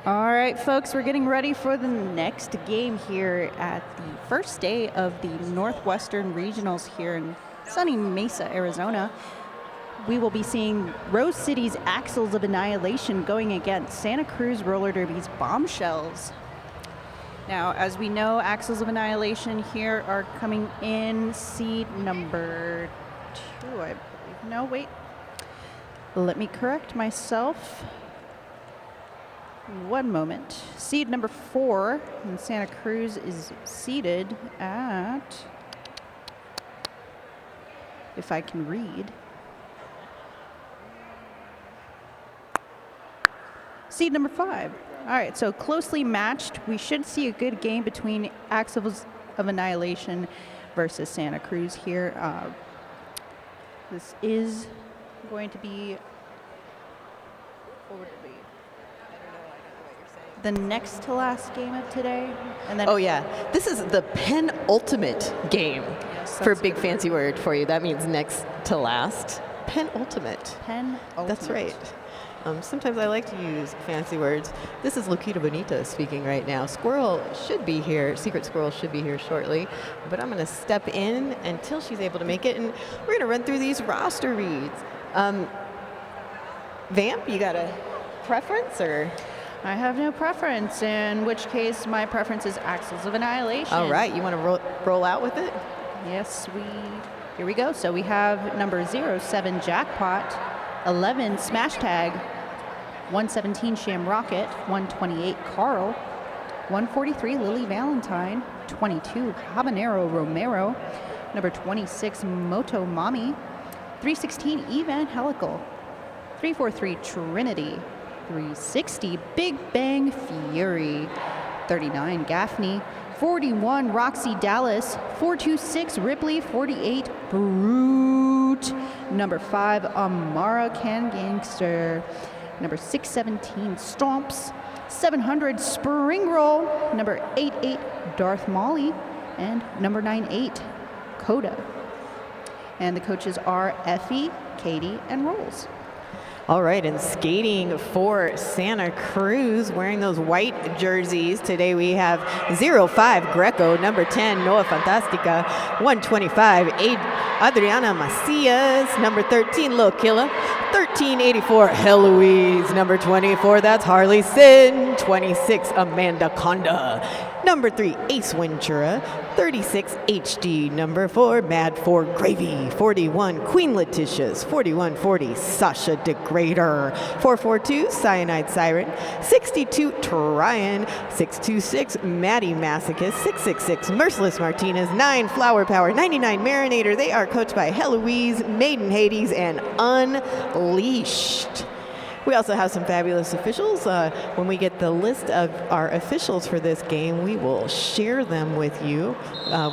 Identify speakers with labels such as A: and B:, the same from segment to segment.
A: All right, folks, we're getting ready for the next game here at the first day of the Northwestern Regionals here in sunny Mesa, Arizona. We will be seeing Rose City's Axles of Annihilation going against Santa Cruz Roller Derby's Bombshells. Now, as we know, Axles of Annihilation here are coming in seed number 2, I believe. No, wait. Let me correct myself. One moment. Seed number 4, and Santa Cruz is seated at, if I can read, seed number 5. All right, so closely matched. We should see a good game between Axles of Annihilation versus Santa Cruz here. This is going to be the next to last game of today. And then
B: this is the penultimate game.
A: Yes,
B: for a big fancy word for you. That means next to last. Penultimate. That's right. Sometimes I like to use fancy words. This is Luquita Bonita speaking right now. Squirrel should be here. Secret Squirrel should be here shortly. But I'm going to step in until she's able to make it. And we're going to run through these roster reads. Vamp, you got a preference or?
A: I have no preference, in which case my preference is Axles of Annihilation.
B: All right, you want to roll out with it?
A: Yes, here we go. So we have number 07 Jackpot, 11 Smash Tag, 117 Sham Rocket, 128 Carl, 143 Lily Valentine, 22 Habanero Romero, number 26 Moto Mami, 316 Evangelical, 343 Trinity, 360 Big Bang Fury, 39 Gaffney, 41 Roxy Dallas, 426 Ripley, 48 Brute, number 5 Amara Can Gangster, number 617 Stomps, 700 Spring Roll, number 88 Darth Molly, and number 98 Coda. And the coaches are Effie, Katie, and Rolls.
B: All right, and skating for Santa Cruz, wearing those white jerseys. Today we have 05 Greco, number 10 Noah Fantastica, 125 Adriana Macias, number 13 Lil Killa, 1384 Heloise, number 24 that's Harley Sin, 26 Amanda Conda, number 3 Ace Ventura, 36 HD, number 4 Mad 4 Gravy, 41 Queen Letitia's, 4140 Sasha Degrader, 442 Cyanide Siren, 62 Tryon, 626 Maddie Masochist, 666 Merciless Martinez, 9 Flower Power, 99 Marinator. They are coached by Heloise, Maiden Hades, and Unleashed. We also have some fabulous officials. When we get the list of our officials for this game, we will share them with you.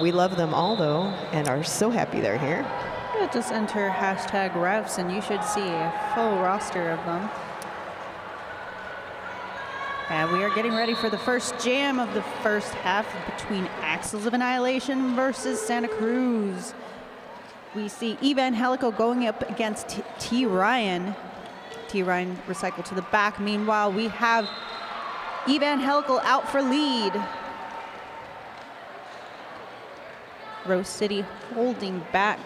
B: We love them all, though, and are so happy they're here.
A: Yeah, just enter hashtag refs, and you should see a full roster of them. And we are getting ready for the first jam of the first half between Axles of Annihilation versus Santa Cruz. We see Evangelical going up against T. Ryan. T. Ryan recycled to the back. Meanwhile, we have Evangelical out for lead. Rose City holding back.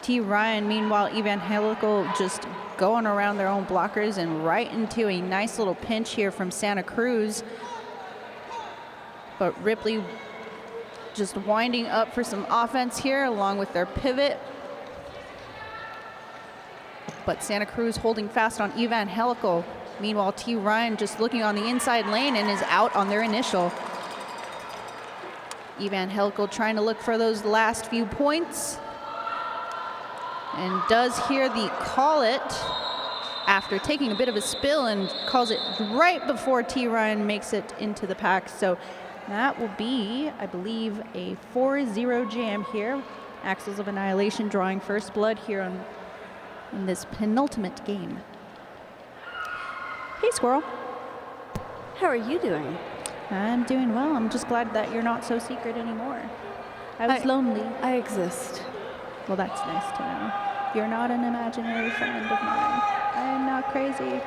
A: T. Ryan, meanwhile, Evangelical just going around their own blockers and right into a nice little pinch here from Santa Cruz. But Ripley just winding up for some offense here along with their pivot. But Santa Cruz holding fast on Evangelical. Meanwhile, T. Ryan just looking on the inside lane and is out on their initial. Evangelical trying to look for those last few points. And does hear the call it after taking a bit of a spill, and calls it right before T. Ryan makes it into the pack. So that will be, I believe, a 4-0 jam here. Axles of Annihilation drawing first blood here in this penultimate game. Hey, Squirrel.
C: How are you doing?
A: I'm doing well. I'm just glad that you're not so secret anymore. I was lonely.
C: I exist.
A: Well, that's nice to know. You're not an imaginary friend of mine. I am not crazy.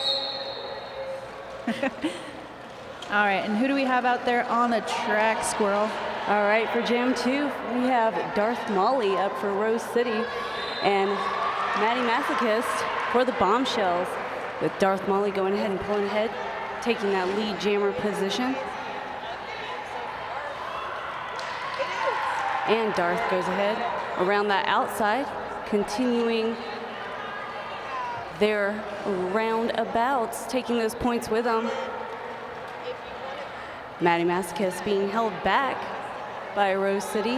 A: All right, and who do we have out there on the track, Squirrel?
C: All right, for Jam 2, we have Darth Molly up for Rose City and Maddie Masochist for the Bombshells, with Darth Molly going ahead and pulling ahead, taking that lead jammer position. And Darth goes ahead around that outside, continuing their roundabouts, taking those points with them. Maddie Masochist being held back by Rose City.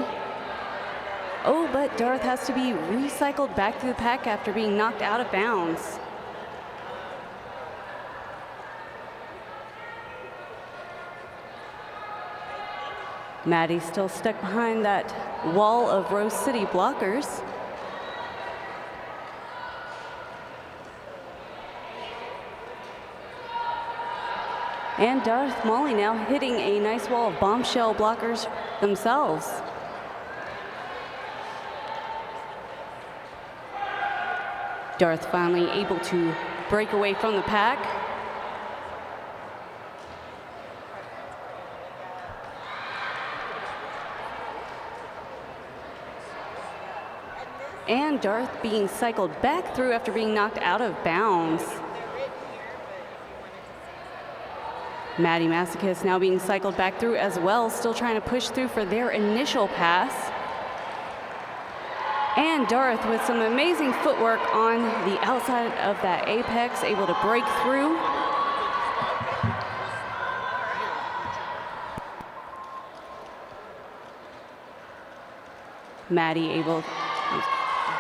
C: Oh, but Darth has to be recycled back to the pack after being knocked out of bounds. Maddie's still stuck behind that wall of Rose City blockers. And Darth Molly now hitting a nice wall of bombshell blockers themselves. Darth finally able to break away from the pack. And Darth being cycled back through after being knocked out of bounds. Maddie Masochist now being cycled back through as well, still trying to push through for their initial pass. And Darth with some amazing footwork on the outside of that apex, able to break through.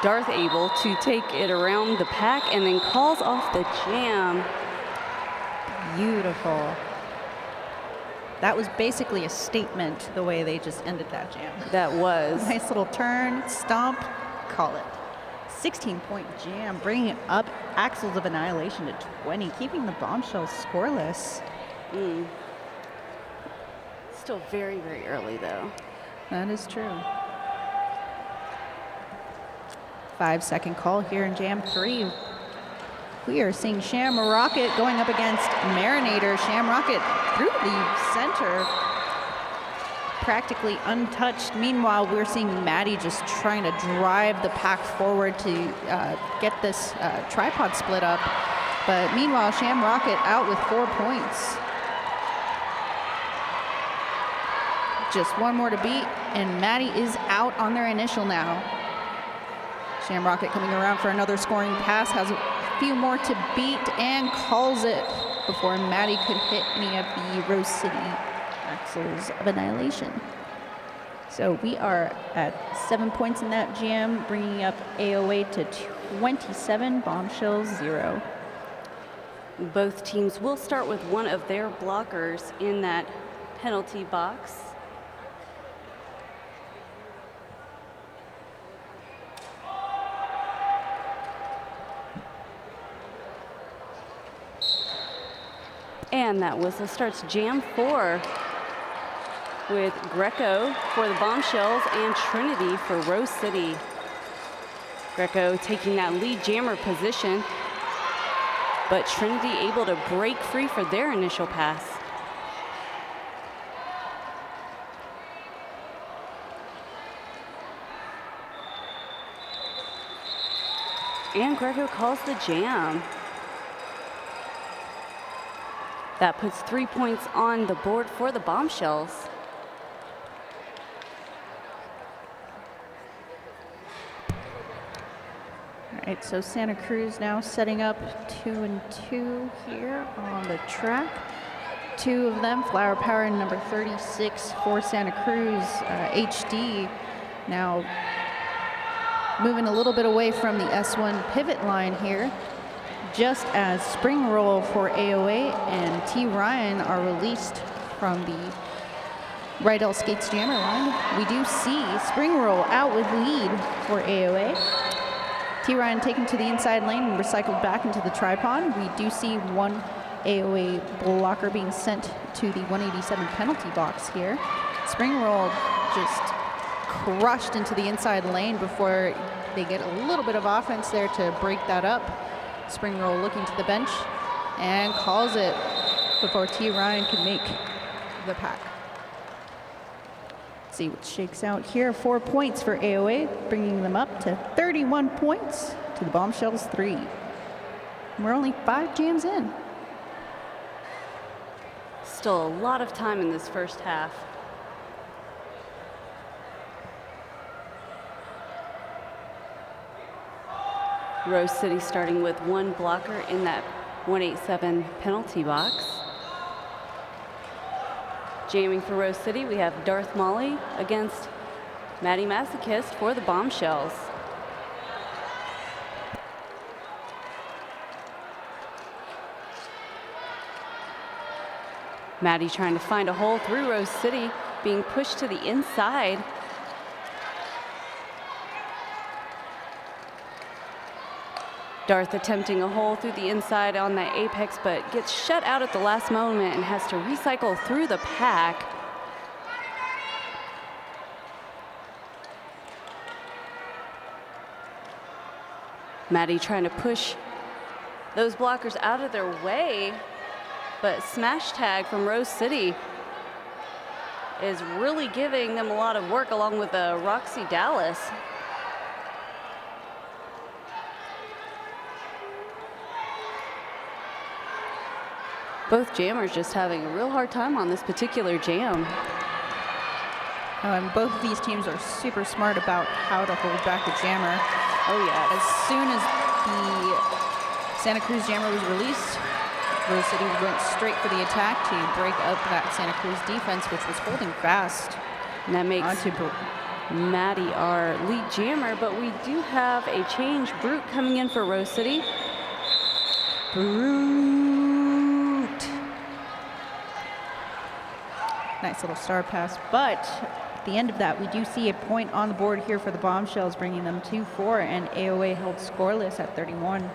C: Darth able to take it around the pack and then calls off the jam.
A: Beautiful. That was basically a statement, the way they just ended that jam.
C: That was.
A: Nice little turn, stomp, call it. 16-point jam, bringing up Axles of Annihilation to 20, keeping the Bombshells scoreless.
C: Still very, very early, though.
A: That is true. 5-second call here in Jam 3. We are seeing Shamrocket going up against Marinator. Shamrocket through the center, practically untouched. Meanwhile, we're seeing Maddie just trying to drive the pack forward to get this tripod split up. But meanwhile, Shamrocket out with 4 points. Just one more to beat, and Maddie is out on their initial now. Shamrocket coming around for another scoring pass, has a few more to beat, and calls it before Maddie could hit any of the Rose City Axles of Annihilation. So we are at 7 points in that jam, bringing up AOA to 27, Bombshells 0.
C: Both teams will start with one of their blockers in that penalty box. And that whistle starts Jam 4 with Greco for the Bombshells and Trinity for Rose City. Greco taking that lead jammer position, but Trinity able to break free for their initial pass. And Greco calls the jam. That puts 3 points on the board for the Bombshells.
A: All right, so Santa Cruz now setting up 2-2 here on the track. Two of them, Flower Power and number 36 for Santa Cruz, HD, now moving a little bit away from the S1 pivot line here. Just as Spring Roll for AOA and T. Ryan are released from the Rydell Skates jammer line, we do see Spring Roll out with lead for AOA. T. Ryan taken to the inside lane and recycled back into the tripod. We do see one AOA blocker being sent to the 187 penalty box here. Spring Roll just crushed into the inside lane before they get a little bit of offense there to break that up. Spring Roll looking to the bench and calls it. before T. Ryan can make the pack. Let's see what shakes out here. 4 points for AOA, bringing them up to 31 points to the Bombshells 3. And we're only 5 jams in.
C: Still a lot of time in this first half. Rose City starting with 1 blocker in that 187 penalty box. Jamming for Rose City, we have Darth Molly against Maddie Masochist for the Bombshells. Maddie trying to find a hole through Rose City, being pushed to the inside. Darth attempting a hole through the inside on the apex, but gets shut out at the last moment and has to recycle through the pack. Maddie trying to push those blockers out of their way, but smash tag from Rose City is really giving them a lot of work, along with Roxy Dallas. Both jammers just having a real hard time on this particular jam.
A: And both of these teams are super smart about how to hold back the jammer.
C: Oh yeah.
A: As soon as the Santa Cruz jammer was released, Rose City went straight for the attack to break up that Santa Cruz defense, which was holding fast.
C: And that makes Maddie our lead jammer, but we do have a change. Brute coming in for Rose City.
A: Brute. Nice little star pass, but at the end of that, we do see a point on the board here for the Bombshells, bringing them 2-4, and AOA held scoreless at 31.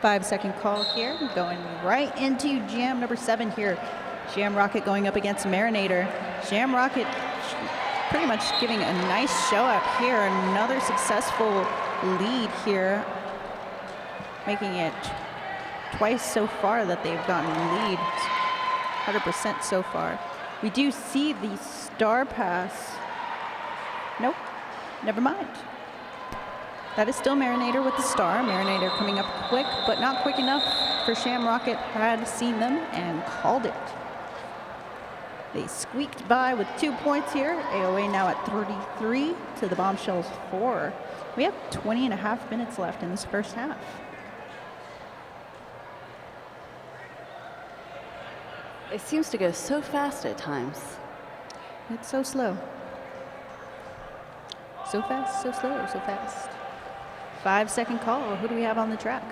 A: Five-second call here, going right into jam number 7 here. Jam Rocket going up against Marinator. Jam Rocket pretty much giving a nice show out here. Another successful lead here, making it twice so far that they've gotten lead. 100% so far. We do see the star pass. Nope, never mind. That is still Marinator with the star. Marinator coming up quick, but not quick enough for Jam Rocket. Had seen them and called it. They squeaked by with 2 points here. AOA now at 33 to the Bombshells 4. We have 20.5 minutes left in this first half.
C: It seems to go so fast at times.
A: It's so slow. So fast, so slow, so fast. 5-second call. Who do we have on the track?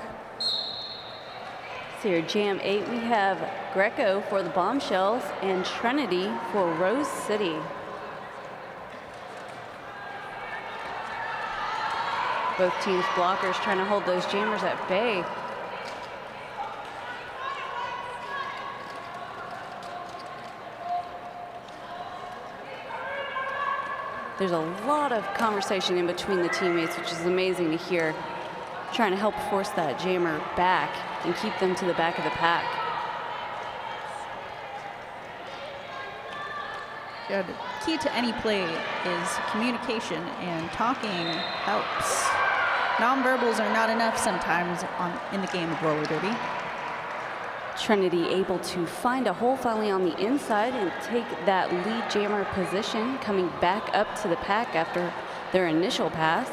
C: So here, Jam 8, we have Greco for the Bombshells and Trinity for Rose City. Both teams' blockers trying to hold those jammers at bay. There's a lot of conversation in between the teammates, which is amazing to hear, trying to help force that jammer back and keep them to the back of the pack.
A: Yeah, the key to any play is communication, and talking helps. Nonverbals are not enough sometimes in the game of roller derby.
C: Trinity able to find a hole finally on the inside and take that lead jammer position, coming back up to the pack after their initial pass.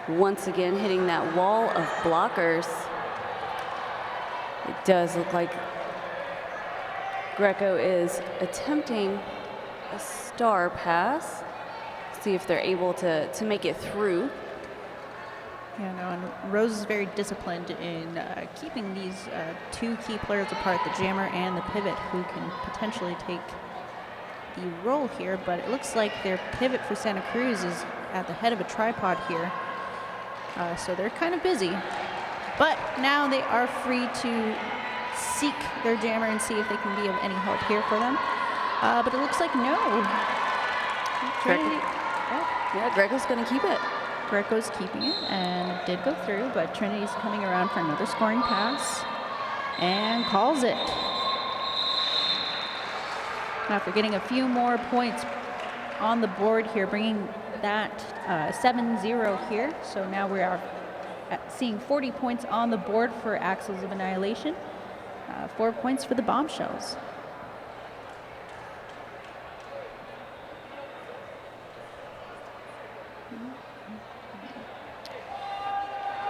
C: Once again hitting that wall of blockers. It does look like Greco is attempting a star pass. See if they're able to make it through.
A: Yeah, no, and Rose is very disciplined in keeping these 2 key players apart, the jammer and the pivot, who can potentially take the role here, but it looks like their pivot for Santa Cruz is at the head of a tripod here. So they're kind of busy, but now they are free to seek their jammer and see if they can be of any help here for them. But it looks like no. Trinity,
C: Yeah, Greco's going to keep it.
A: Greco's keeping it, and it did go through, but Trinity's coming around for another scoring pass and calls it. After getting a few more points on the board here, bringing that 7-0 here. So now we are seeing 40 points on the board for Axles of Annihilation, 4 points for the Bombshells.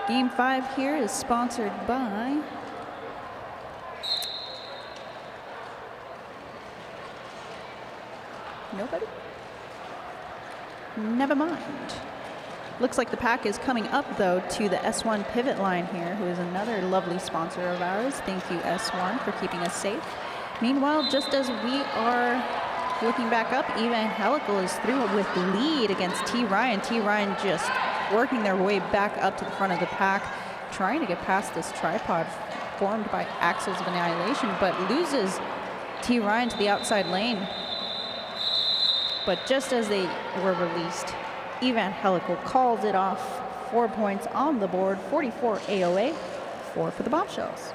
A: Game 5 here is sponsored by nobody? Never mind. Looks like the pack is coming up, though, to the S1 pivot line here, who is another lovely sponsor of ours. Thank you, S1, for keeping us safe. Meanwhile, just as we are looking back up, Evangelical is through with the lead against T. Ryan. T. Ryan just working their way back up to the front of the pack, trying to get past this tripod formed by Axles of Annihilation, but loses T. Ryan to the outside lane. But just as they were released, Evangelical calls it off. 4 points on the board, 44 AOA, 4 for the Bombshells.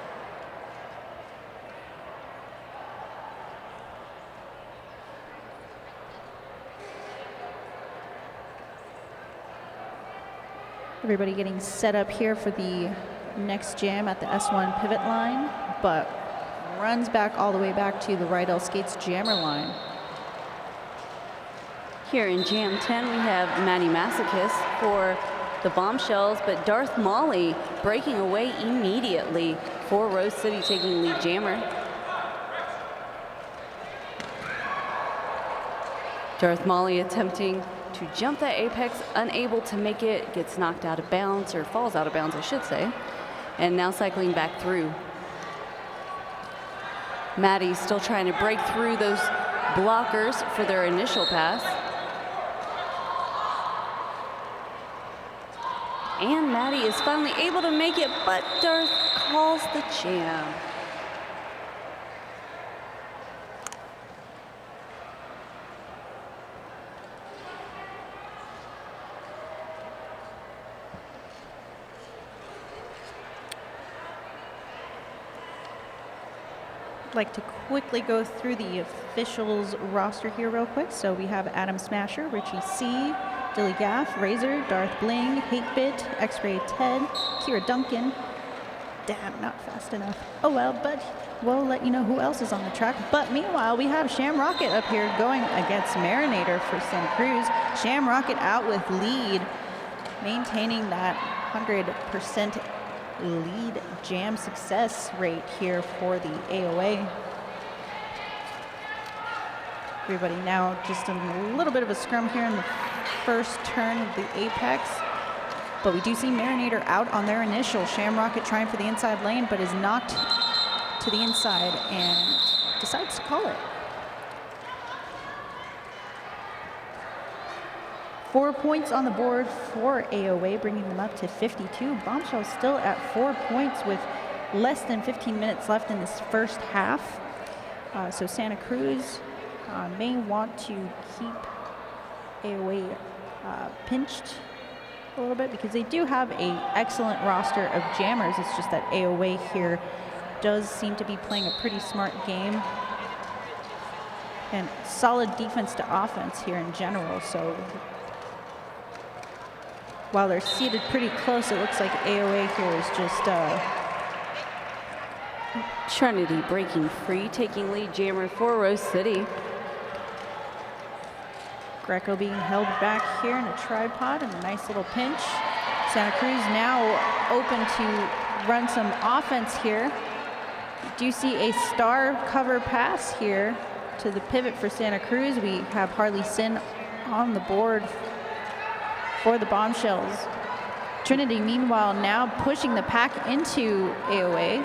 A: Everybody getting set up here for the next jam at the S1 pivot line, but runs back all the way back to the Rydell Skates jammer line.
C: Here in Jam 10, we have Maddie Masochist for the Bombshells, but Darth Molly breaking away immediately for Rose City, taking lead jammer. Darth Molly attempting to jump that apex, unable to make it, gets knocked out of bounds, or falls out of bounds, I should say, and now cycling back through. Maddie still trying to break through those blockers for their initial pass. And Maddie is finally able to make it, but Darth calls the jam.
A: I'd like to quickly go through the officials roster here real quick. So we have Adam Smasher, Richie C, Dilly Gaff, Razor, Darth Bling, Hatebit, X-Ray Ted, Kira Duncan. Damn, not fast enough. Oh well, but we'll let you know who else is on the track. But meanwhile, we have Shamrocket up here going against Marinator for Santa Cruz. Shamrocket out with lead, maintaining that 100% lead jam success rate here for the AOA. Everybody now just a little bit of a scrum here in the first turn of the apex, but we do see Marinator out on their initial. Shamrocket trying for the inside lane, but is knocked to the inside and decides to call it. 4 points on the board for AOA, bringing them up to 52. Bombshell still at 4 points with less than 15 minutes left in this first half. So Santa Cruz may want to keep AOA pinched a little bit because they do have an excellent roster of jammers. It's just that AOA here does seem to be playing a pretty smart game and solid defense to offense here in general. So while they're seated pretty close, it looks like AOA here is just
C: Trinity breaking free, taking lead jammer for Rose City.
A: Greco being held back here in a tripod and a nice little pinch. Santa Cruz now open to run some offense here. You do see a star cover pass here to the pivot for Santa Cruz. We have Harley Sin on the board for the Bombshells. Trinity, meanwhile, now pushing the pack into AOA.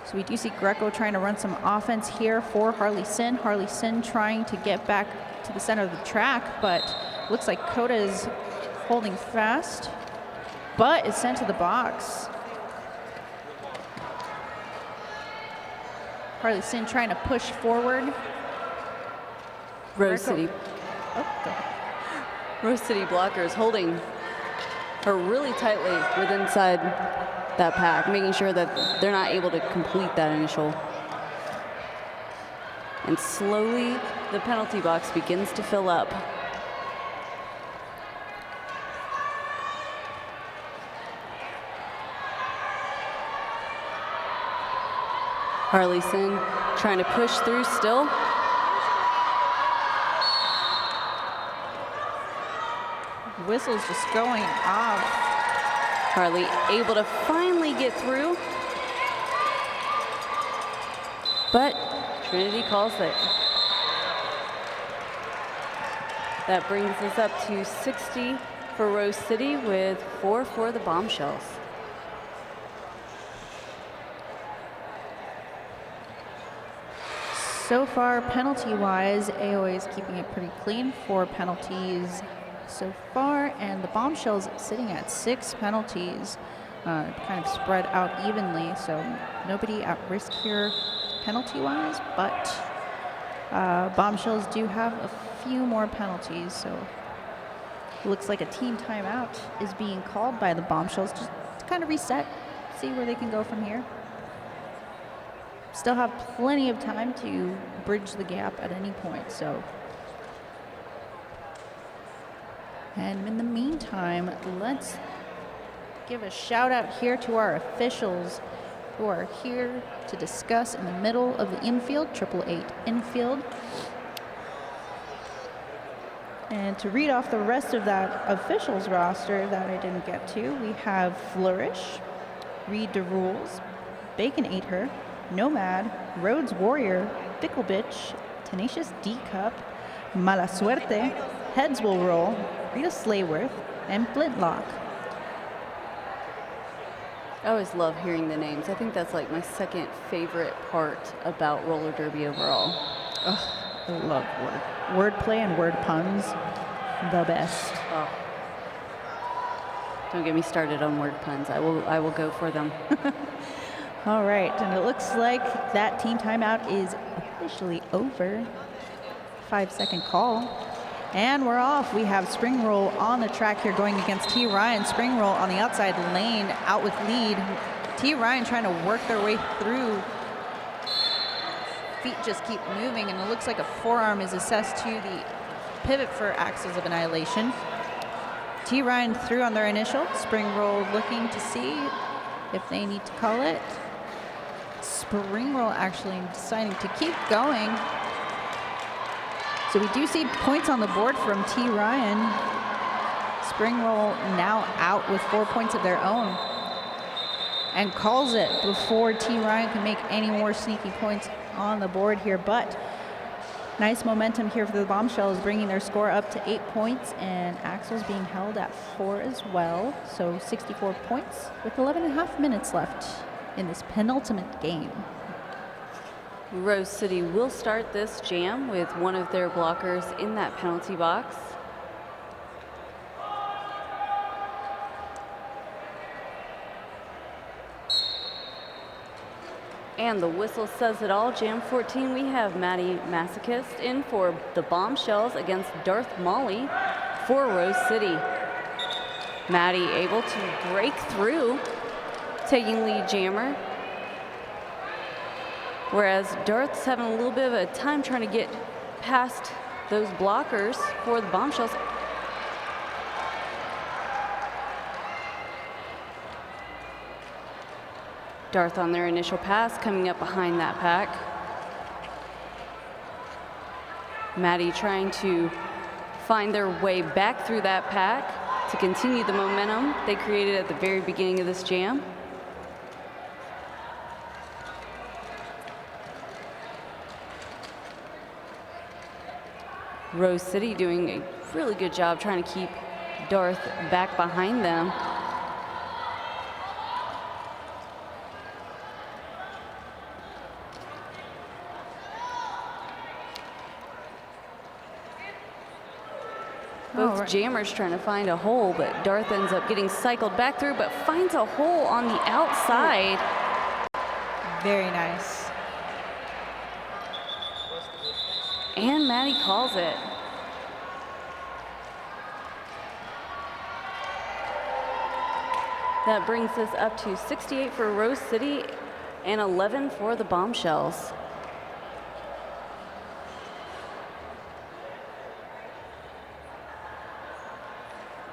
A: So we do see Greco trying to run some offense here for Harley Sin. Harley Sin trying to get back to the center of the track, but looks like Coda is holding fast, but is sent to the box. Harley Sin trying to push forward.
C: Rose
A: Greco-
C: City.
A: Oh, go ahead.
C: Rose City blockers holding her really tightly with inside that pack, making sure that they're not able to complete that initial. And slowly, the penalty box begins to fill up. Harley Sin trying to push through still.
A: Whistle's just going off.
C: Harley able to finally get through. But Trinity calls it. That brings us up to 60 for Rose City with 4 for the Bombshells.
A: So far, penalty-wise, AOA is keeping it pretty clean. 4 penalties so far, and the Bombshells sitting at 6 penalties, kind of spread out evenly, so nobody at risk here penalty-wise, but Bombshells do have a few more penalties, so it looks like a team timeout is being called by the Bombshells just to kind of reset, see where they can go from here. Still have plenty of time to bridge the gap at any point, so. And in the meantime, let's give a shout out here to our officials who are here to discuss in the middle of the infield, 888 infield. And to read off the rest of that officials roster that I didn't get to, we have Flourish, Read the Rules, Bacon Ate Her, Nomad, Rhodes Warrior, Fickle Bitch, Tenacious D Cup, Mala Suerte, Heads Will Roll, Rita Slayworth, and Flintlock.
C: I always love hearing the names. I think that's like my second favorite part about roller derby overall.
A: I love wordplay and word puns, the best.
C: Oh. Don't get me started on word puns. I will go for them.
A: All right, and it looks like that team timeout is officially over. 5-second call. And we're off. We have Spring Roll on the track here going against T. Ryan. Spring Roll on the outside lane, out with lead. T. Ryan trying to work their way through. Feet just keep moving, and it looks like a forearm is assessed to the pivot for Axles of Annihilation. T. Ryan through on their initial. Spring Roll looking to see if they need to call it. Spring Roll actually deciding to keep going. So we do see points on the board from T. Ryan. Spring Roll now out with 4 points of their own and calls it before T. Ryan can make any more sneaky points on the board here. But nice momentum here for the Bombshells, bringing their score up to 8 points, and Axel's being held at 4 as well. So 64 points with 11.5 minutes left in this penultimate game.
C: Rose City will start this jam with one of their blockers in that penalty box. And the whistle says it all. Jam 14, we have Maddie Masochist in for the Bombshells against Darth Molly for Rose City. Maddie able to break through, taking lead jammer. Whereas Darth's having a little bit of a time trying to get past those blockers for the Bombshells. Darth on their initial pass, coming up behind that pack. Maddie trying to find their way back through that pack to continue the momentum they created at the very beginning of this jam. Rose City doing a really good job trying to keep Darth back behind them. Both jammers trying to find a hole, but Darth ends up getting cycled back through, but finds a hole on the outside.
A: Very nice.
C: And Maddie calls it. That brings us up to 68 for Rose City and 11 for the Bombshells.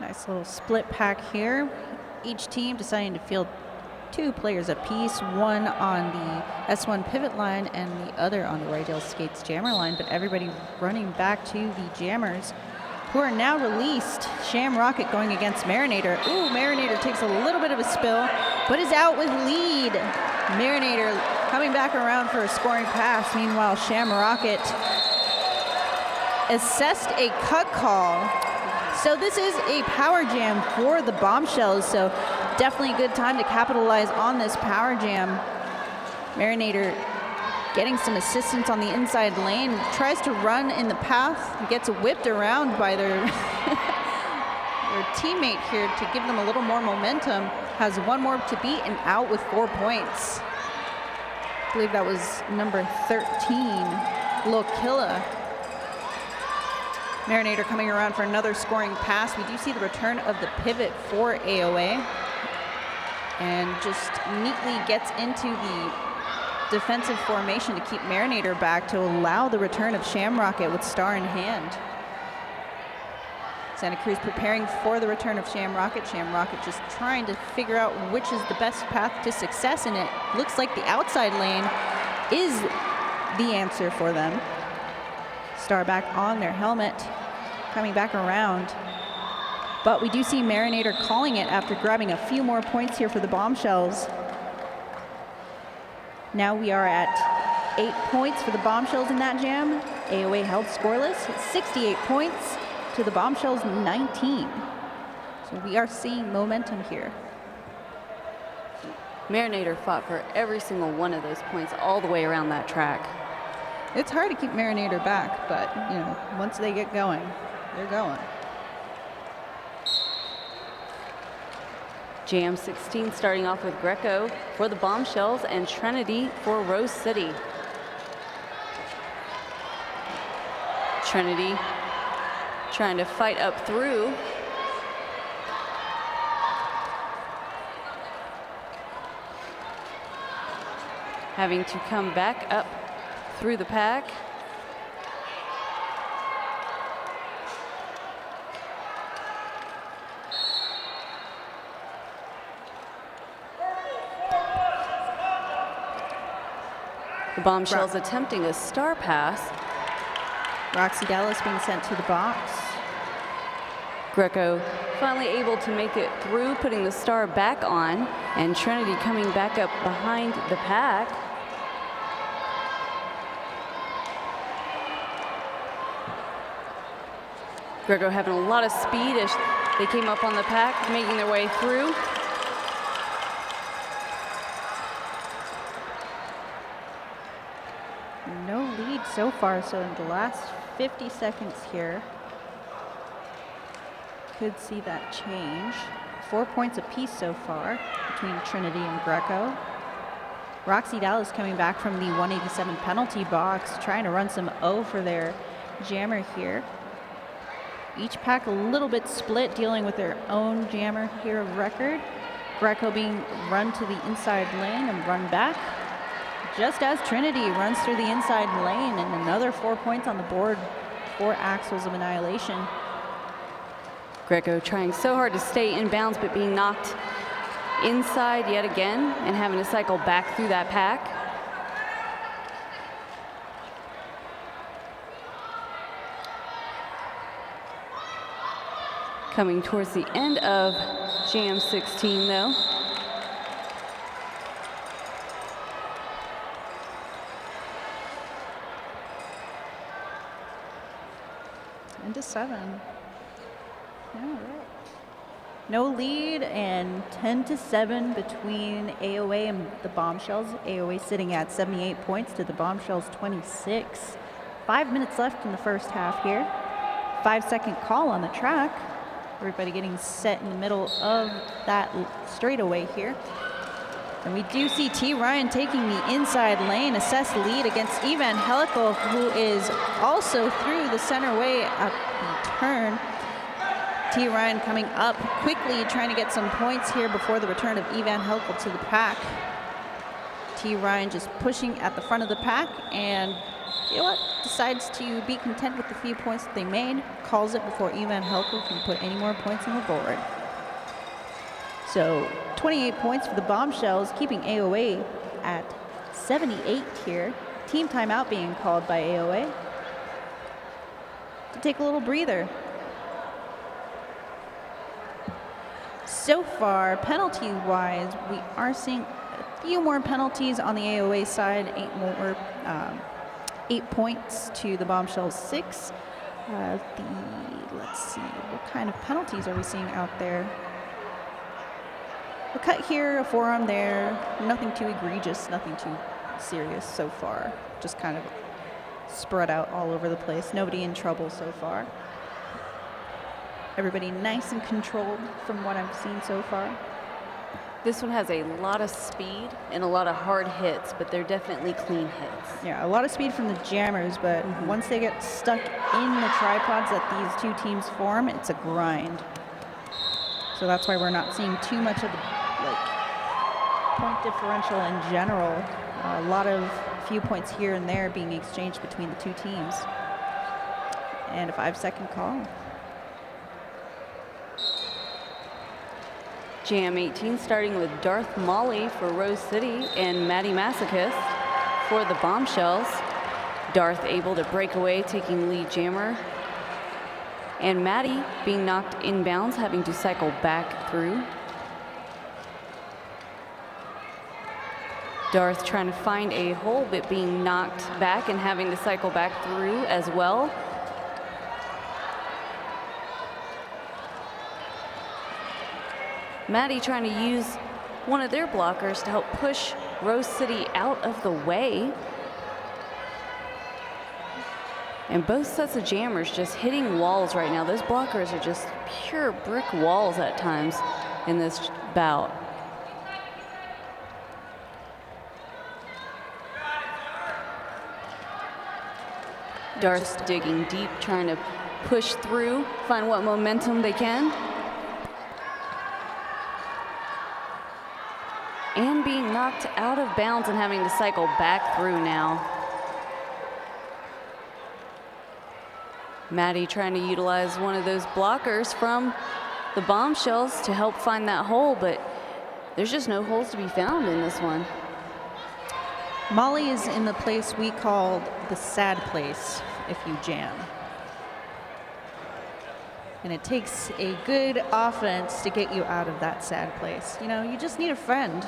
A: Nice little split pack here. Each team deciding to field 2 players apiece, one on the S1 pivot line and the other on the Rydell Skates jammer line, but everybody running back to the jammers, who are now released. Shamrocket going against Marinator. Ooh, Marinator takes a little bit of a spill, but is out with lead. Marinator coming back around for a scoring pass. Meanwhile, Shamrocket assessed a cut call. So this is a power jam for the Bombshells, so definitely a good time to capitalize on this power jam. Marinator getting some assistance on the inside lane, tries to run in the path, gets whipped around by their, their teammate here to give them a little more momentum, has one more to beat and out with 4 points. I believe that was number 13, Lokilla. Marinator coming around for another scoring pass. We do see the return of the pivot for AOA, and just neatly gets into the defensive formation to keep Marinator back to allow the return of Shamrocket with star in hand. Santa Cruz preparing for the return of Shamrocket. Shamrocket just trying to figure out which is the best path to success, and it looks like the outside lane is the answer for them. Star back on their helmet, coming back around. But we do see Marinator calling it after grabbing a few more points here for the Bombshells. Now we are at 8 points for the Bombshells in that jam. AOA held scoreless, 68 points to the Bombshells 19. So we are seeing momentum here.
C: Marinator fought for every single one of those points all the way around that track.
A: It's hard to keep Marinator back, but you know, once they get going, they're going.
C: Jam 16 starting off with Greco for the Bombshells and Trinity for Rose City. Trinity trying to fight up through. Having to come back up through the pack. The Bombshells attempting a star pass.
A: Roxy Dallas being sent to the box.
C: Greco finally able to make it through, putting the star back on, and Trinity coming back up behind the pack. Greco having a lot of speed as they came up on the pack, making their way through.
A: No lead so far, so in the last 50 seconds here, could see that change. 4 points apiece so far between Trinity and Greco. Roxy Dallas coming back from the 187 penalty box, trying to run some O for their jammer here. Each pack a little bit split, dealing with their own jammer here of record. Greco being run to the inside lane and run back, just as Trinity runs through the inside lane, and another 4 points on the board for Axles of Annihilation.
C: Greco trying so hard to stay in bounds, but being knocked inside yet again and having to cycle back through that pack. Coming towards the end of Jam 16 though.
A: Into 7. All right. No lead, and 10-7 between AOA and the Bombshells. AOA sitting at 78 points to the Bombshells 26. 5 minutes left in the first half here. 5-second call on the track. Everybody getting set in the middle of that straightaway here. And we do see T. Ryan taking the inside lane, assess lead against Evangelical, who is also through the center way at the turn. T. Ryan coming up quickly, trying to get some points here before the return of Evangelical to the pack. T. Ryan just pushing at the front of the pack, and you know what? Decides to be content with the few points that they made, calls it before Evangelical can put any more points on the board. So 28 points for the Bombshells, keeping AOA at 78 here. Team timeout being called by AOA to take a little breather. So far, penalty-wise, we are seeing a few more penalties on the AOA side, 8 points to the Bombshells 6. Let's see, what kind of penalties are we seeing out there? A cut here, a forearm there, nothing too egregious, nothing too serious so far. Just kind of spread out all over the place. Nobody in trouble so far. Everybody nice and controlled from what I've seen so far.
C: This one has a lot of speed and a lot of hard hits, but they're definitely clean hits.
A: Yeah, a lot of speed from the jammers, but once they get stuck in the tripods that these two teams form, it's a grind. So that's why we're not seeing too much of a point differential in general. A lot of few points here and there being exchanged between the two teams. And a 5-second call.
C: Jam 18 starting with Darth Molly for Rose City and Maddie Masochist for the Bombshells. Darth able to break away, taking lead jammer. And Maddie being knocked inbounds, having to cycle back through. Darth trying to find a hole, but being knocked back and having to cycle back through as well. Maddie trying to use one of their blockers to help push Rose City out of the way. And both sets of jammers just hitting walls right now. Those blockers are just pure brick walls at times in this bout. Darth digging deep, trying to push through, find what momentum they can. And being knocked out of bounds and having to cycle back through now. Maddie trying to utilize one of those blockers from the Bombshells to help find that hole, but there's just no holes to be found in this one.
A: Molly is in the place we call the sad place if you jam. And it takes a good offense to get you out of that sad place. You know, you just need a friend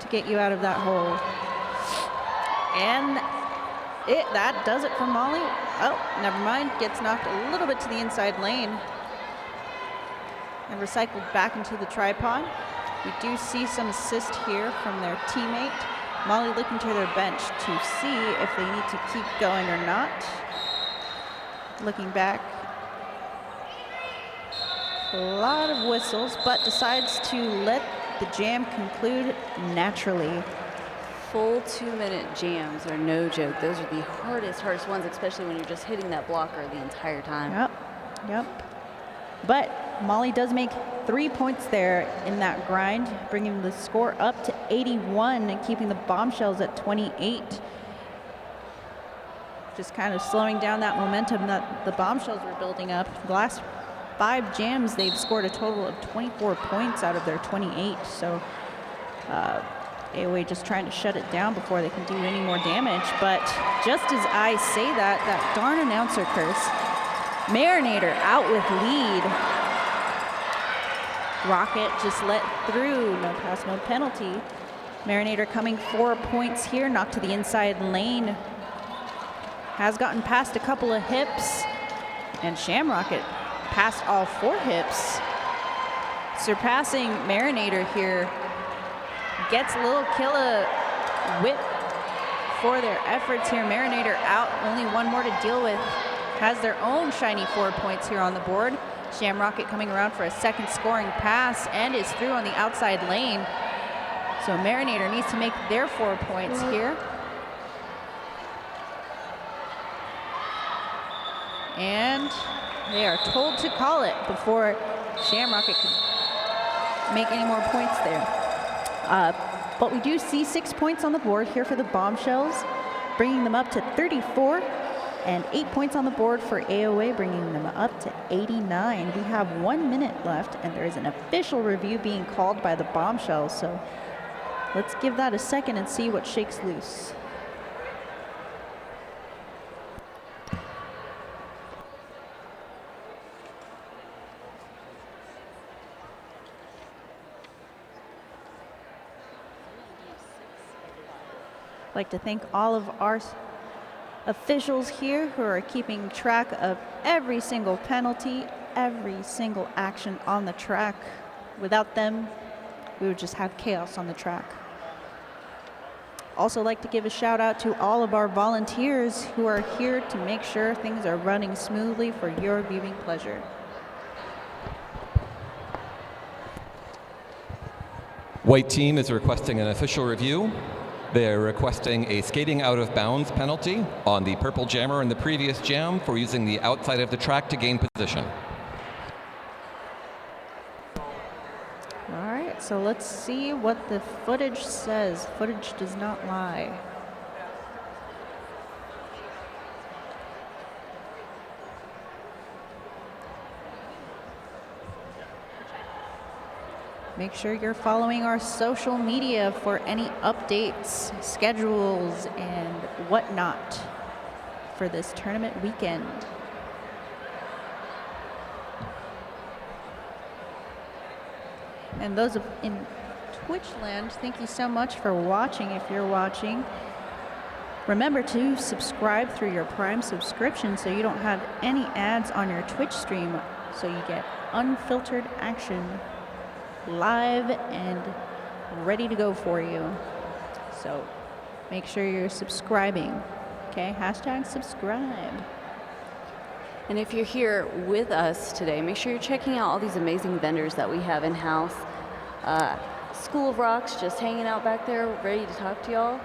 A: to get you out of that hole. And that does it for Molly. Oh, never mind, gets knocked a little bit to the inside lane and recycled back into the tripod. We do see some assist here from their teammate. Molly looking to their bench to see if they need to keep going or not. Looking back, a lot of whistles, but decides to let the jam conclude naturally.
C: Full 2-minute jams are no joke. Those are the hardest ones, especially when you're just hitting that blocker the entire time.
A: Yep. But Molly does make 3 points there in that grind, bringing the score up to 81 and keeping the Bombshells at 28. Just kind of slowing down that momentum that the Bombshells were building up. The last 5 jams, they've scored a total of 24 points out of their 28. So AOA just trying to shut it down before they can do any more damage. But just as I say that darn announcer curse, Marinator out with lead. Rocket just let through, no pass, no penalty. Marinator coming 4 points here, knocked to the inside lane. Has gotten past a couple of hips, and Shamrocket past all 4 hips. Surpassing Marinator here. Gets a little killer whip for their efforts here. Marinator out, only 1 more to deal with. Has their own shiny 4 points here on the board. Shamrocket coming around for a second scoring pass and is through on the outside lane. So Marinator needs to make their 4 points here. And they are told to call it before Shamrocket can make any more points there. But we do see 6 points on the board here for the Bombshells, bringing them up to 34, and 8 points on the board for AOA, bringing them up to 89. We have 1 minute left, and there is an official review being called by the Bombshells. So let's give that a second and see what shakes loose. I'd like to thank all of our officials here who are keeping track of every single penalty, every single action on the track. Without them, we would just have chaos on the track. Also like to give a shout out to all of our volunteers who are here to make sure things are running smoothly for your viewing pleasure.
D: White team is requesting an official review. They're requesting a skating out of bounds penalty on the purple jammer in the previous jam for using the outside of the track to gain position.
A: All right, so let's see what the footage says. Footage does not lie. Make sure you're following our social media for any updates, schedules, and whatnot for this tournament weekend. And those in Twitch land, thank you so much for watching. If you're watching, remember to subscribe through your Prime subscription so you don't have any ads on your Twitch stream, so you get unfiltered action live and ready to go for you. So make sure you're subscribing. Okay, hashtag subscribe.
C: And if you're here with us today, make sure you're checking out all these amazing vendors that we have in-house. School of Rocks just hanging out back there, ready to talk to y'all.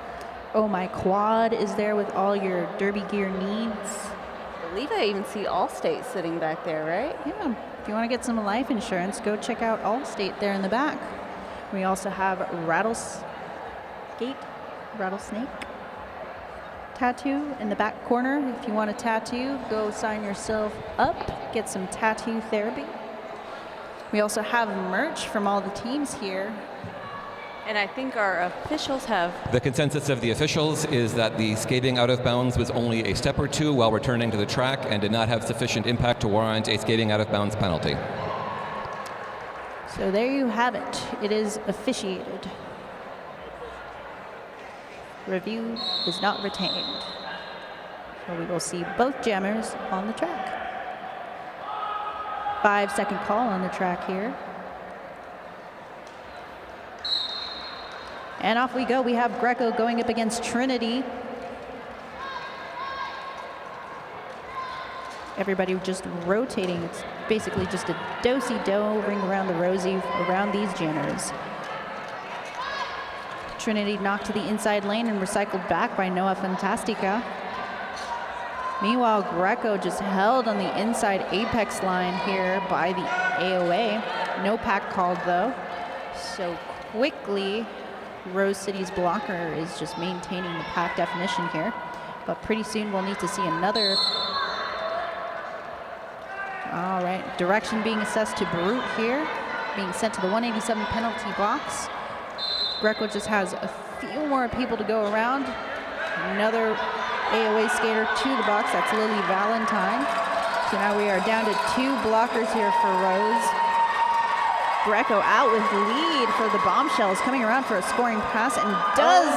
A: Oh My Quad is there with all your derby gear needs.
C: I believe I even see Allstate sitting back there, right?
A: Yeah, if you want to get some life insurance, go check out Allstate there in the back. We also have rattlesnake tattoo in the back corner. If you want a tattoo, go sign yourself up, get some tattoo therapy. We also have merch from all the teams here.
C: And I think our officials have...
D: The consensus of the officials is that the skating out of bounds was only a step or two while returning to the track and did not have sufficient impact to warrant a skating out of bounds penalty.
A: So there you have it. It is officiated. Review is not retained. So we will see both jammers on the track. 5-second call on the track here. And off we go. We have Greco going up against Trinity. Everybody just rotating. It's basically just a do-si-do ring around the rosy around these jammers. Trinity knocked to the inside lane and recycled back by NAW Fantastica. Meanwhile, Greco just held on the inside apex line here by the AOA. No pack called though. So quickly, Rose City's blocker is just maintaining the pack definition here. But pretty soon we'll need to see another. All right, direction being assessed to Brute here, being sent to the 187 penalty box. Greco just has a few more people to go around. Another AOA skater to the box, that's Lily Valentine. So now we are down to 2 blockers here for Rose. Greco out with the lead for the Bombshells, coming around for a scoring pass and does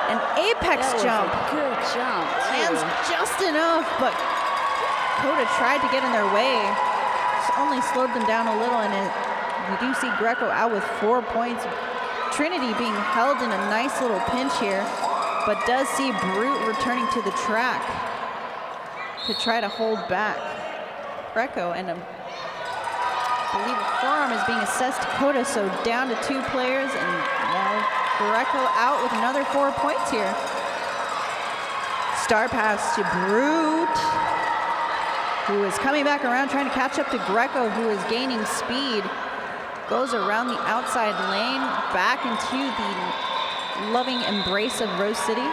A: an apex jump.
C: Good jump.
A: Lands just enough, but Coda tried to get in their way. Just only slowed them down a little, and we do see Greco out with 4 points. Trinity being held in a nice little pinch here, but does see Brute returning to the track to try to hold back Greco, and I believe a forearm is being assessed to Coda, so down to 2 players, and now Greco out with another 4 points here. Star pass to Brute, who is coming back around trying to catch up to Greco, who is gaining speed. Goes around the outside lane, back into the loving embrace of Rose City.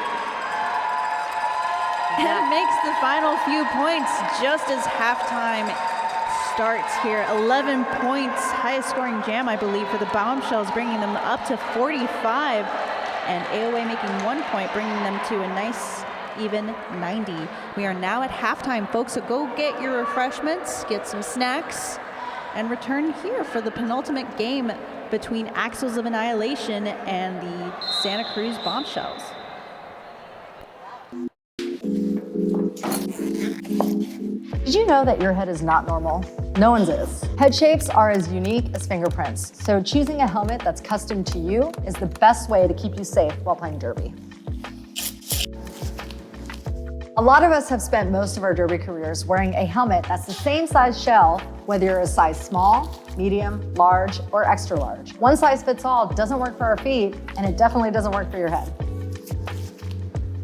A: And makes the final few points just as halftime starts here. 11 points, highest scoring jam, I believe, for the Bombshells, bringing them up to 45. And AOA making 1 point, bringing them to a nice even 90. We are now at halftime, folks, so go get your refreshments, get some snacks, and return here for the penultimate game between Axles of Annihilation and the Santa Cruz Bombshells.
E: Did you know that your head is not normal? No one's is. Head shapes are as unique as fingerprints, so choosing a helmet that's custom to you is the best way to keep you safe while playing derby. A lot of us have spent most of our derby careers wearing a helmet that's the same size shell, whether you're a size small, medium, large, or extra large. One size fits all doesn't work for our feet, and it definitely doesn't work for your head.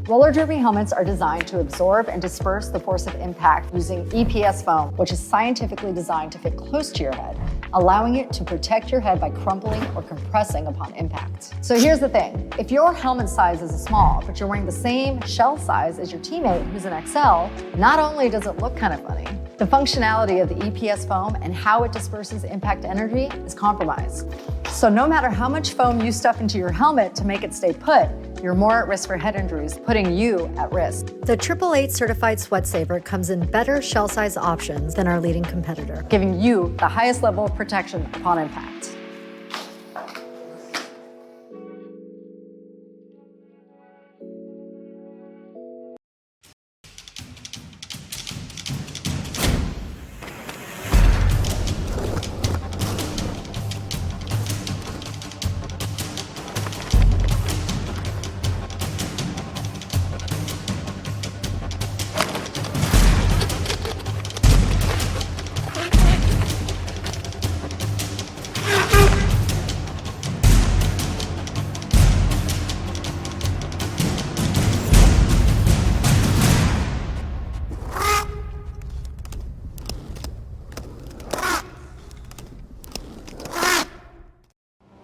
E: Roller derby helmets are designed to absorb and disperse the force of impact using EPS foam, which is scientifically designed to fit close to your head, allowing it to protect your head by crumpling or compressing upon impact. So here's the thing, if your helmet size is a small, but you're wearing the same shell size as your teammate who's an XL, not only does it look kind of funny, the functionality of the EPS foam and how it disperses impact energy is compromised. So no matter how much foam you stuff into your helmet to make it stay put, you're more at risk for head injuries, putting you at risk.
F: The 888 certified Sweat Saver comes in better shell size options than our leading competitor,
E: giving you the highest level of protection upon impact.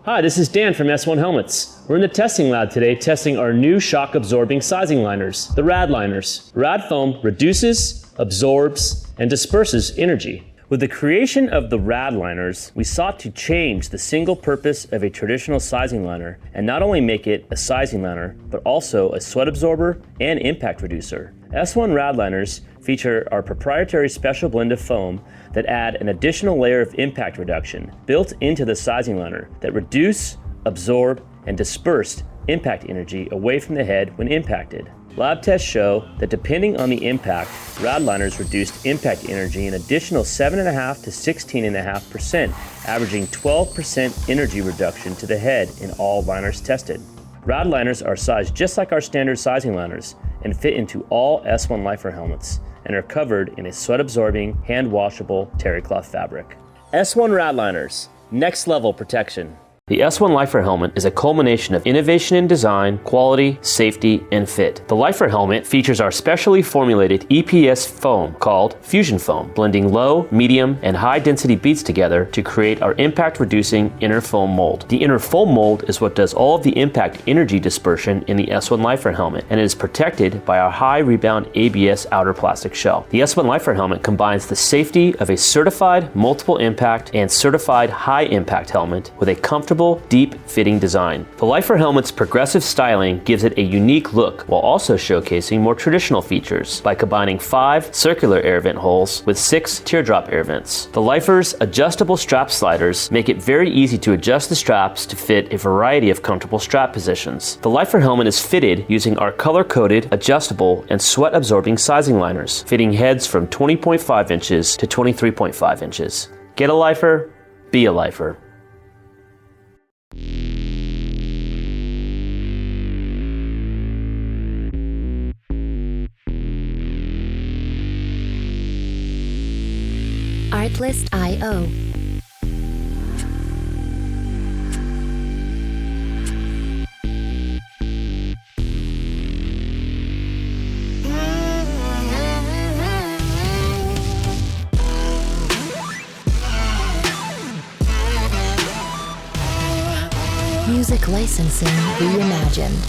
G: Hi, this is Dan from S1 Helmets. We're in the testing lab today testing our new shock-absorbing sizing liners, the RAD liners. RAD foam reduces, absorbs, and disperses energy. With the creation of the RAD liners, we sought to change the single purpose of a traditional sizing liner and not only make it a sizing liner, but also a sweat absorber and impact reducer. S1 RAD liners feature our proprietary special blend of foam that add an additional layer of impact reduction built into the sizing liner that reduce, absorb, and disperse impact energy away from the head when impacted. Lab tests show that depending on the impact, RAD liners reduced impact energy an additional 7.5% to 16.5%, averaging 12% energy reduction to the head in all liners tested. RAD liners are sized just like our standard sizing liners and fit into all S1 Lifer helmets and are covered in a sweat-absorbing, hand-washable terry cloth fabric. S1 RAD liners, next level protection. The S1 Lifer helmet is a culmination of innovation in design, quality, safety, and fit. The Lifer helmet features our specially formulated EPS foam called Fusion Foam, blending low, medium, and high density beads together to create our impact-reducing inner foam mold. The inner foam mold is what does all of the impact energy dispersion in the S1 Lifer helmet, and it is protected by our high rebound ABS outer plastic shell. The S1 Lifer helmet combines the safety of a certified multiple impact and certified high impact helmet with a comfortable, deep-fitting design. The Lifer helmet's progressive styling gives it a unique look while also showcasing more traditional features by combining 5 circular air vent holes with 6 teardrop air vents. The Lifer's adjustable strap sliders make it very easy to adjust the straps to fit a variety of comfortable strap positions. The Lifer helmet is fitted using our color-coded, adjustable, and sweat-absorbing sizing liners, fitting heads from 20.5 inches to 23.5 inches. Get a Lifer, be a Lifer.
F: Artlist.io.
H: Music licensing reimagined.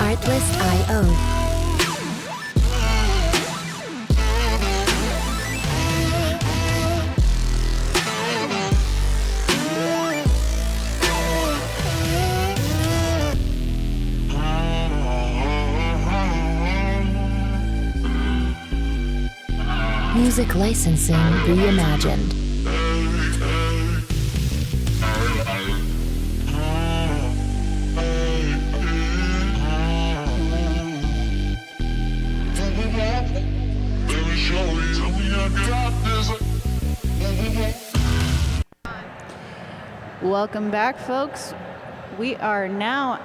H: Artlist.io. Music licensing reimagined.
A: Welcome back, folks. We are now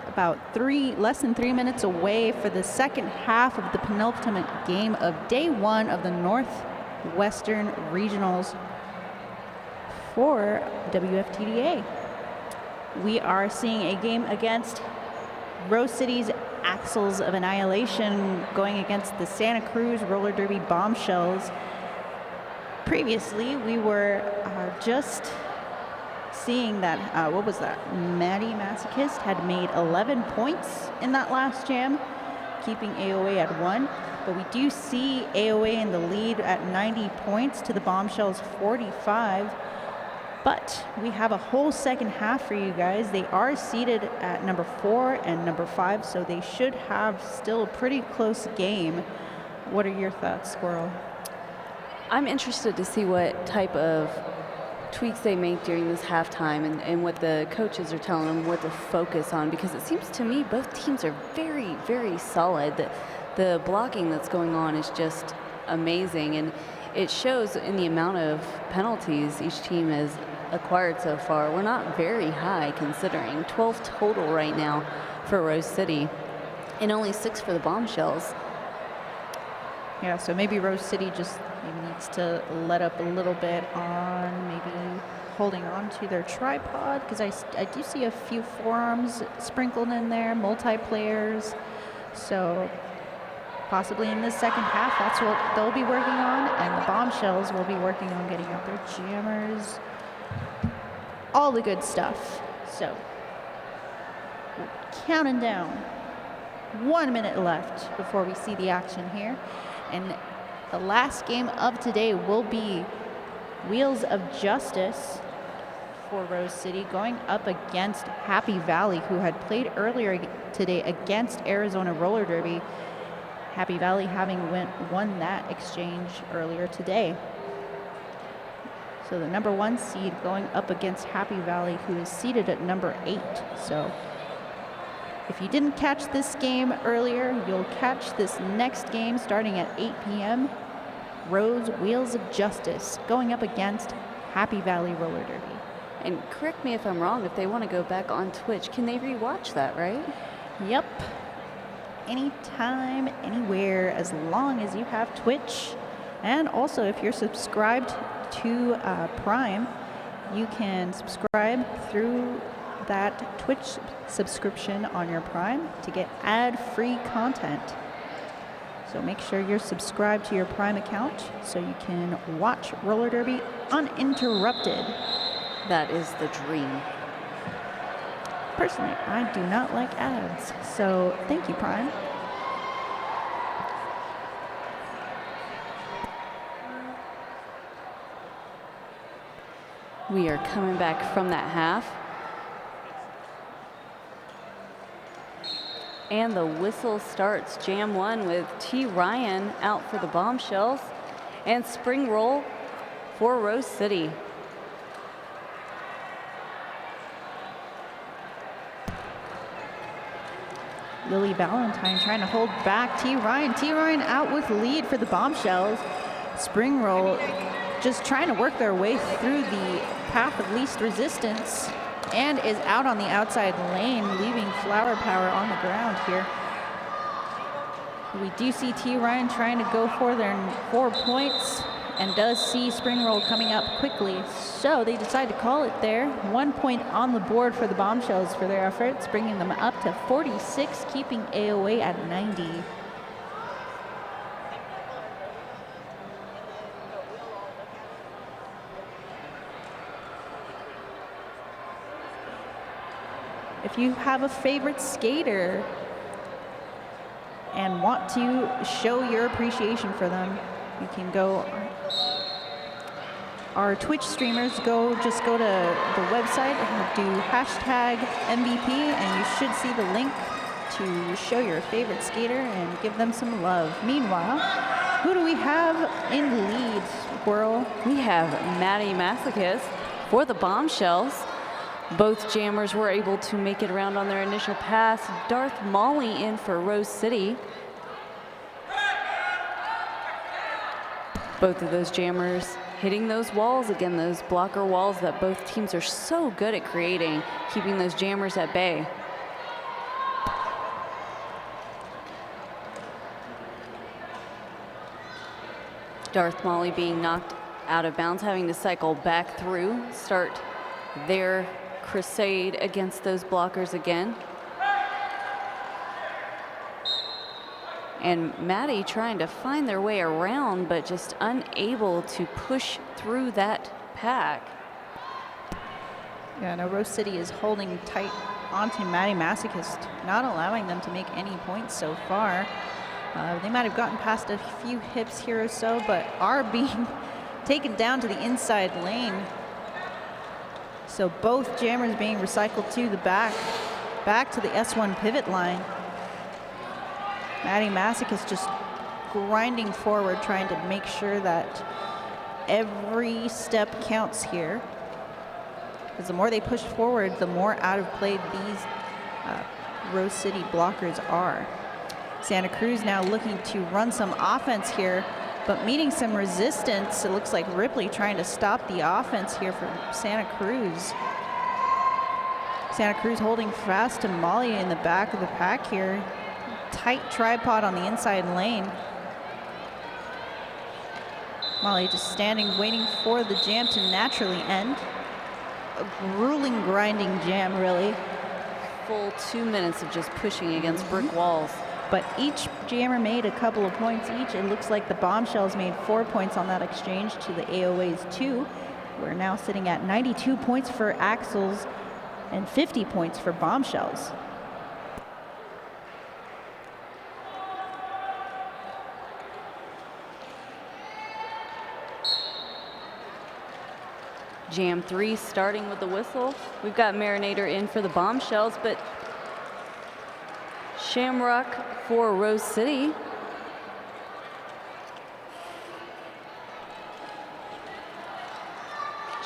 A: about less than 3 minutes away for the second half of the penultimate game of day one of the Northwestern Regionals for WFTDA. We are seeing a game against Rose City's Axles of Annihilation going against the Santa Cruz Roller Derby Bombshells. Previously, we were just seeing that, what was that? Maddie Masochist had made 11 points in that last jam, keeping AOA at 1. But we do see AOA in the lead at 90 points to the Bombshells 45. But we have a whole second half for you guys. They are seated at number 4 and number 5, so they should have still a pretty close game. What are your thoughts, Squirrel?
C: I'm interested to see what type of tweaks they make during this halftime and what the coaches are telling them what to focus on, because it seems to me both teams are very, very solid. The blocking that's going on is just amazing, and it shows in the amount of penalties each team has acquired so far. We're not very high considering 12 total right now for Rose City and only 6 for the Bombshells.
A: Yeah, so maybe Rose City just needs to let up a little bit on maybe holding on to their tripod, because I do see a few forearms sprinkled in there, multiplayers. So possibly in this second half, that's what they'll be working on, and the Bombshells will be working on getting out their jammers, all the good stuff. So we're counting down. 1 minute left before we see the action here. And the last game of today will be Wheels of Justice for Rose City going up against Happy Valley, who had played earlier today against Arizona Roller Derby. Happy Valley having won that exchange earlier today. So the number 1 seed going up against Happy Valley, who is seated at number 8. So if you didn't catch this game earlier, you'll catch this next game starting at 8 p.m. Rose Wheels of Justice going up against Happy Valley Roller Derby.
C: And correct me if I'm wrong, if they want to go back on Twitch, can they rewatch that, right?
A: Yep. Anytime, anywhere, as long as you have Twitch. And also, if you're subscribed to Prime, you can subscribe through that Twitch subscription on your Prime to get ad-free content. So make sure you're subscribed to your Prime account so you can watch roller derby uninterrupted.
C: That is the dream.
A: Personally, I do not like ads, so thank you, Prime.
C: We are coming back from that half. And the whistle starts jam 1 with T. Ryan out for the Bombshells and spring roll for Rose City.
A: Lily Valentine trying to hold back T. Ryan. T. Ryan out with lead for the Bombshells. Spring roll just trying to work their way through the path of least resistance and is out on the outside lane, leaving Flower Power on the ground here. We do see T. Ryan trying to go for their 4 points and does see Spring Roll coming up quickly. So they decide to call it there. 1 point on the board for the Bombshells for their efforts, bringing them up to 46, keeping AOA at 90. If you have a favorite skater and want to show your appreciation for them, you can go. Our Twitch streamers just go to the website and do hashtag MVP, and you should see the link to show your favorite skater and give them some love. Meanwhile, who do we have in the lead, Squirrel?
C: We have Maddie Masochist for the Bombshells. Both jammers were able to make it around on their initial pass. Darth Molly in for Rose City. Both of those jammers hitting those walls again, those blocker walls that both teams are so good at creating, keeping those jammers at bay. Darth Molly being knocked out of bounds, having to cycle back through, start their crusade against those blockers again. And Maddie trying to find their way around, but just unable to push through that pack.
A: Yeah, no, Rose City is holding tight onto Maddie Masochist, not allowing them to make any points so far. They might have gotten past a few hips here or so, but are being taken down to the inside lane. So both jammers being recycled to the back to the S1 pivot line. Maddie Masochist just grinding forward, trying to make sure that every step counts here. Because the more they push forward, the more out of play these Rose City blockers are. Santa Cruz now looking to run some offense here, but meeting some resistance. It looks like Ripley trying to stop the offense here for Santa Cruz. Santa Cruz holding fast to Molly in the back of the pack here. Tight tripod on the inside lane. Molly just standing, waiting for the jam to naturally end. A grueling, grinding jam, really.
C: Full 2 minutes of just pushing against brick walls.
A: But each jammer made a couple of points each. It looks like the Bombshells made 4 points on that exchange to the AOA's 2. We're now sitting at 92 points for Axles and 50 points for Bombshells.
C: Jam 3 starting with the whistle. We've got Marinator in for the Bombshells, but Shamrock for Rose City.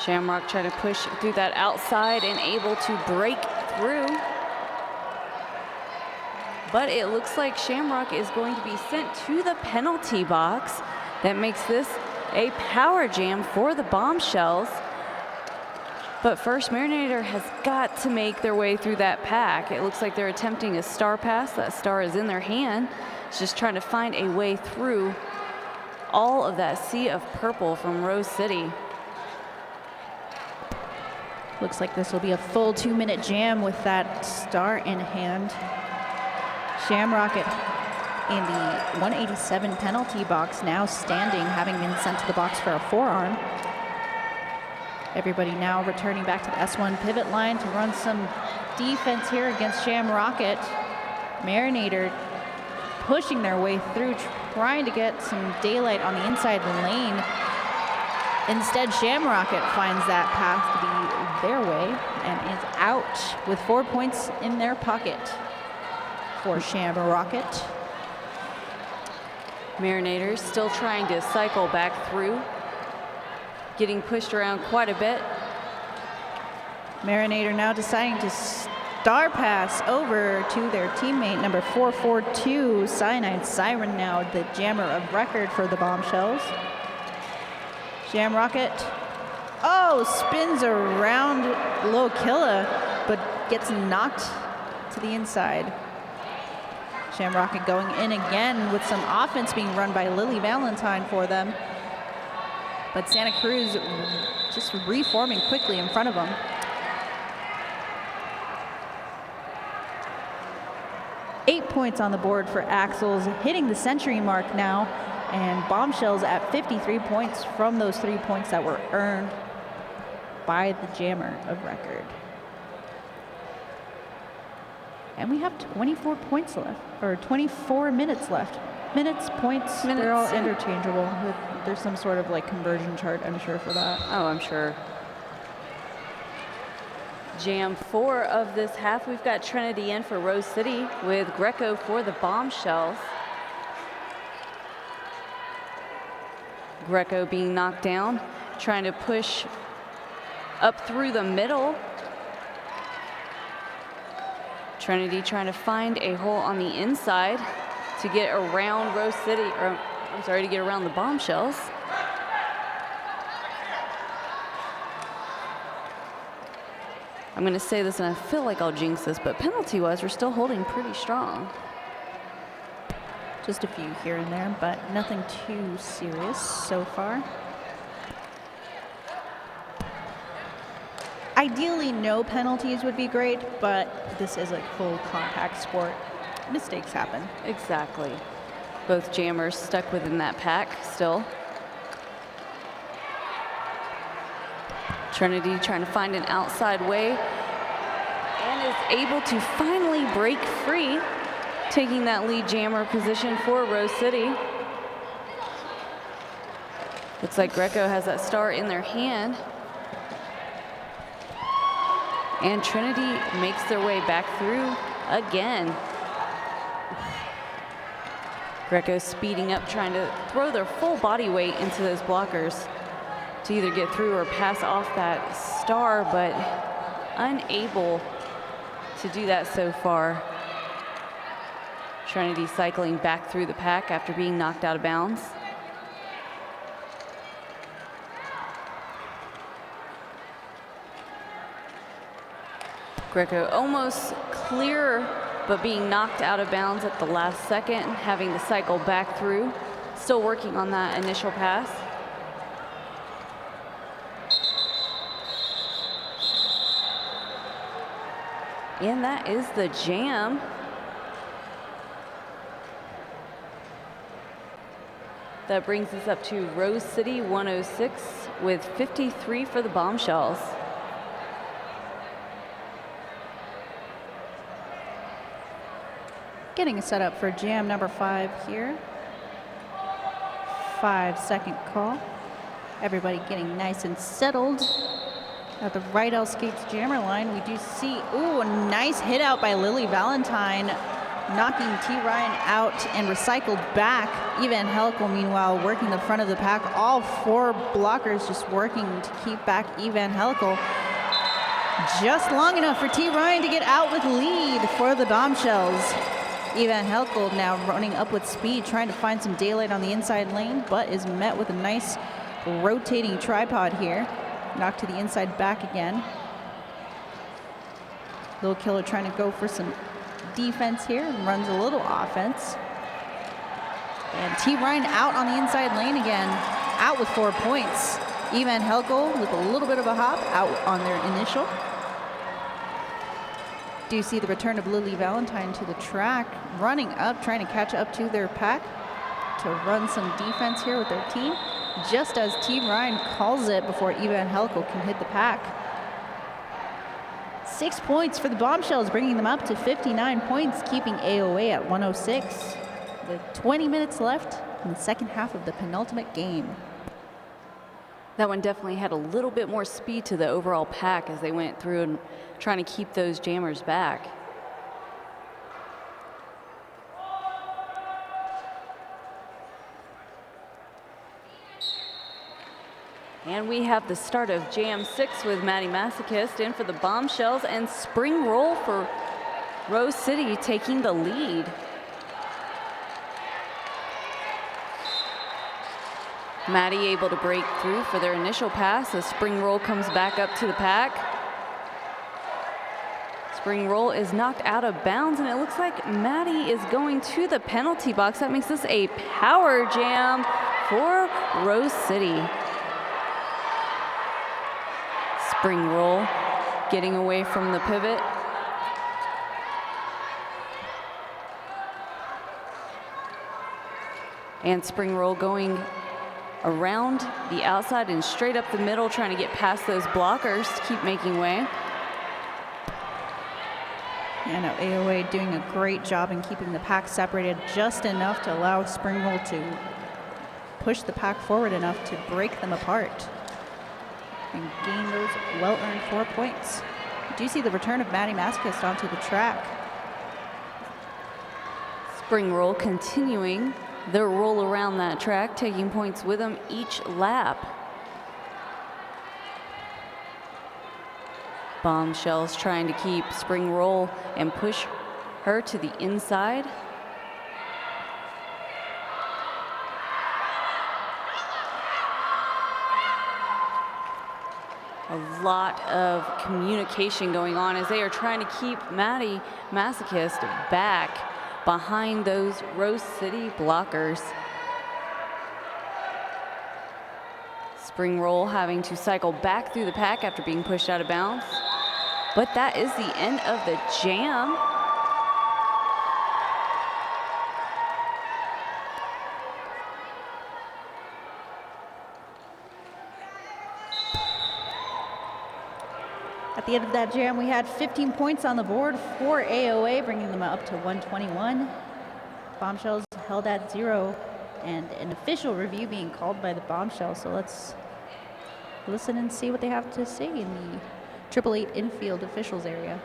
C: Shamrock trying to push through that outside and able to break through. But it looks like Shamrock is going to be sent to the penalty box. That makes this a power jam for the Bombshells. But first, Marinator has got to make their way through that pack. It looks like they're attempting a star pass. That star is in their hand. It's just trying to find a way through all of that sea of purple from Rose City.
A: Looks like this will be a full 2-minute jam with that star in hand. Shamrock in the 187 penalty box, now standing, having been sent to the box for a forearm. Everybody now returning back to the S1 pivot line to run some defense here against Shamrocket. Marinator pushing their way through, trying to get some daylight on the inside lane. Instead, Shamrocket finds that path to be their way and is out with 4 points in their pocket for Shamrocket.
C: Marinator still trying to cycle back through, getting pushed around quite a bit.
A: Marinator now deciding to star pass over to their teammate number 442, Cyanide Siren, now the jammer of record for the Bombshells. Shamrocket, spins around Lokilla, but gets knocked to the inside. Shamrock going in again with some offense being run by Lily Valentine for them. But Santa Cruz just reforming quickly in front of them. Eight points on the board for Axles, hitting the century mark now, and Bombshells at 53 points from those 3 points that were earned by the jammer of record. And we have 24 points left, or 24 minutes left. Minutes, points, they're all interchangeable. There's some sort of like conversion chart, I'm sure, for that.
C: Oh, I'm sure. Jam 4 of this half, we've got Trinity in for Rose City with Greco for the Bombshells. Greco being knocked down, trying to push up through the middle. Trinity trying to find a hole on the inside to get around Rose City, or I'm sorry, to get around the Bombshells. I'm going to say this, and I feel like I'll jinx this, but penalty-wise, we're still holding pretty strong.
A: Just a few here and there, but nothing too serious so far. Ideally, no penalties would be great, but this is a full contact sport. Mistakes happen.
C: Exactly. Both jammers stuck within that pack still. Trinity trying to find an outside way and is able to finally break free, taking that lead jammer position for Rose City. Looks like Greco has that star in their hand. And Trinity makes their way back through again. Greco speeding up, trying to throw their full body weight into those blockers to either get through or pass off that star, but unable to do that so far. Trinity cycling back through the pack after being knocked out of bounds. Greco almost clear, but being knocked out of bounds at the last second, having to cycle back through. Still working on that initial pass. And that is the jam. That brings us up to Rose City 106 with 53 for the Bombshells.
A: Getting a setup for jam number 5 here. 5-second call. Everybody getting nice and settled. At the right L skates jammer line, we do see, ooh, a nice hit out by Lily Valentine, knocking T. Ryan out and recycled back. Evan Helkel, meanwhile, working the front of the pack. All 4 blockers just working to keep back Evan Helkel. Just long enough for T. Ryan to get out with lead for the Bombshells. Evan Helkel now running up with speed, trying to find some daylight on the inside lane, but is met with a nice rotating tripod here. Knocked to the inside back again. Little Killer trying to go for some defense here and runs a little offense. And T. Ryan out on the inside lane again, out with 4 points. Evan Helkel with a little bit of a hop out on their initial. Do you see the return of Lily Valentine to the track, running up, trying to catch up to their pack to run some defense here with their team, just as Team Ryan calls it before Evan Helkel can hit the pack. 6 points for the Bombshells, bringing them up to 59 points, keeping AOA at 106. With 20 minutes left in the second half of the penultimate game.
C: That one definitely had a little bit more speed to the overall pack as they went through and trying to keep those jammers back. And we have the start of Jam 6 with Maddie Masochist in for the Bombshells, and spring roll for Rose City taking the lead. Maddie able to break through for their initial pass. The spring roll comes back up to the pack. Spring roll is knocked out of bounds, and it looks like Maddie is going to the penalty box. That makes this a power jam for Rose City. Spring roll getting away from the pivot. And spring roll going around the outside and straight up the middle, trying to get past those blockers to keep making way.
A: And AOA doing a great job in keeping the pack separated just enough to allow spring roll to push the pack forward enough to break them apart and gain those well-earned 4 points. You do see the return of Maddie Masochist onto the track.
C: Spring roll continuing their roll around that track, taking points with them each lap. Bombshells trying to keep spring roll and push her to the inside. A lot of communication going on as they are trying to keep Maddie Masochist back behind those Rose City blockers. Spring roll having to cycle back through the pack after being pushed out of bounds. But that is the end of the jam.
A: At the end of that jam, we had 15 points on the board for AOA, bringing them up to 121. Bombshells held at 0, and an official review being called by the Bombshells. So let's listen and see what they have to say in the 888 infield officials area.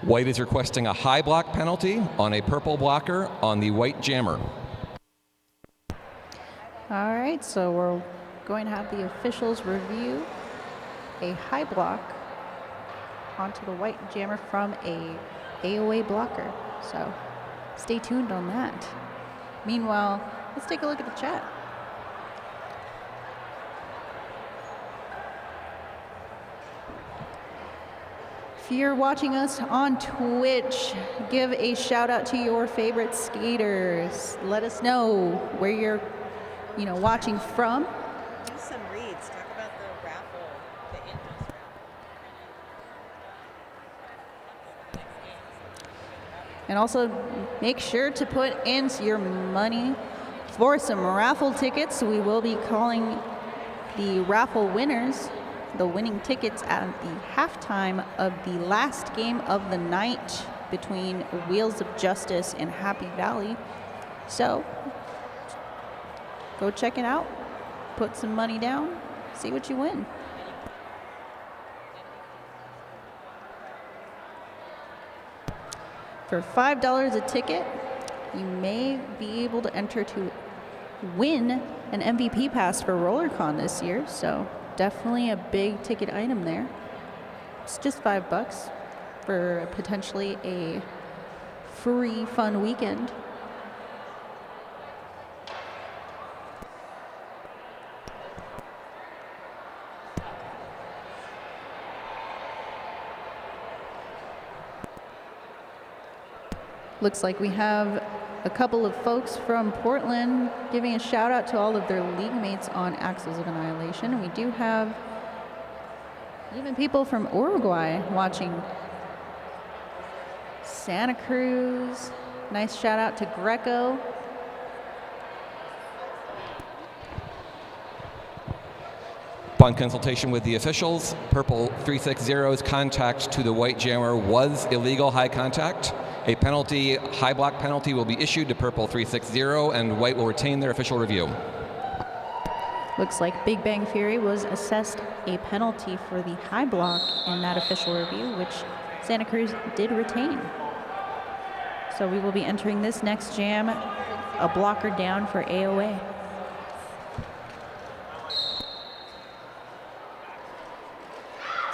D: White is requesting a high block penalty on a purple blocker on the white jammer.
A: All right, so we're going to have the officials review a high block onto the white jammer from a AOA blocker. So stay tuned on that. Meanwhile, let's take a look at the chat. If you're watching us on Twitch, give a shout out to your favorite skaters. Let us know where you're, watching from.
B: Do some reads. Talk about the raffle, the Angels raffle.
A: And also make sure to put in your money for some raffle tickets. We will be calling the raffle winners, the winning tickets, at the halftime of the last game of the night between Wheels of Justice and Happy Valley. So go check it out, put some money down, see what you win. For $5 a ticket, you may be able to enter to win an MVP pass for RollerCon this year. So definitely a big ticket item there. It's just $5 for potentially a free fun weekend. Looks like we have a couple of folks from Portland giving a shout out to all of their league mates on Axles of Annihilation. And we do have even people from Uruguay watching. Santa Cruz, nice shout out to Greco.
D: Upon consultation with the officials, Purple 360's contact to the white jammer was illegal high contact. A penalty, high block penalty, will be issued to Purple 360, and White will retain their official review.
A: Looks like Big Bang Fury was assessed a penalty for the high block in that official review, which Santa Cruz did retain. So we will be entering this next jam, a blocker down for AOA.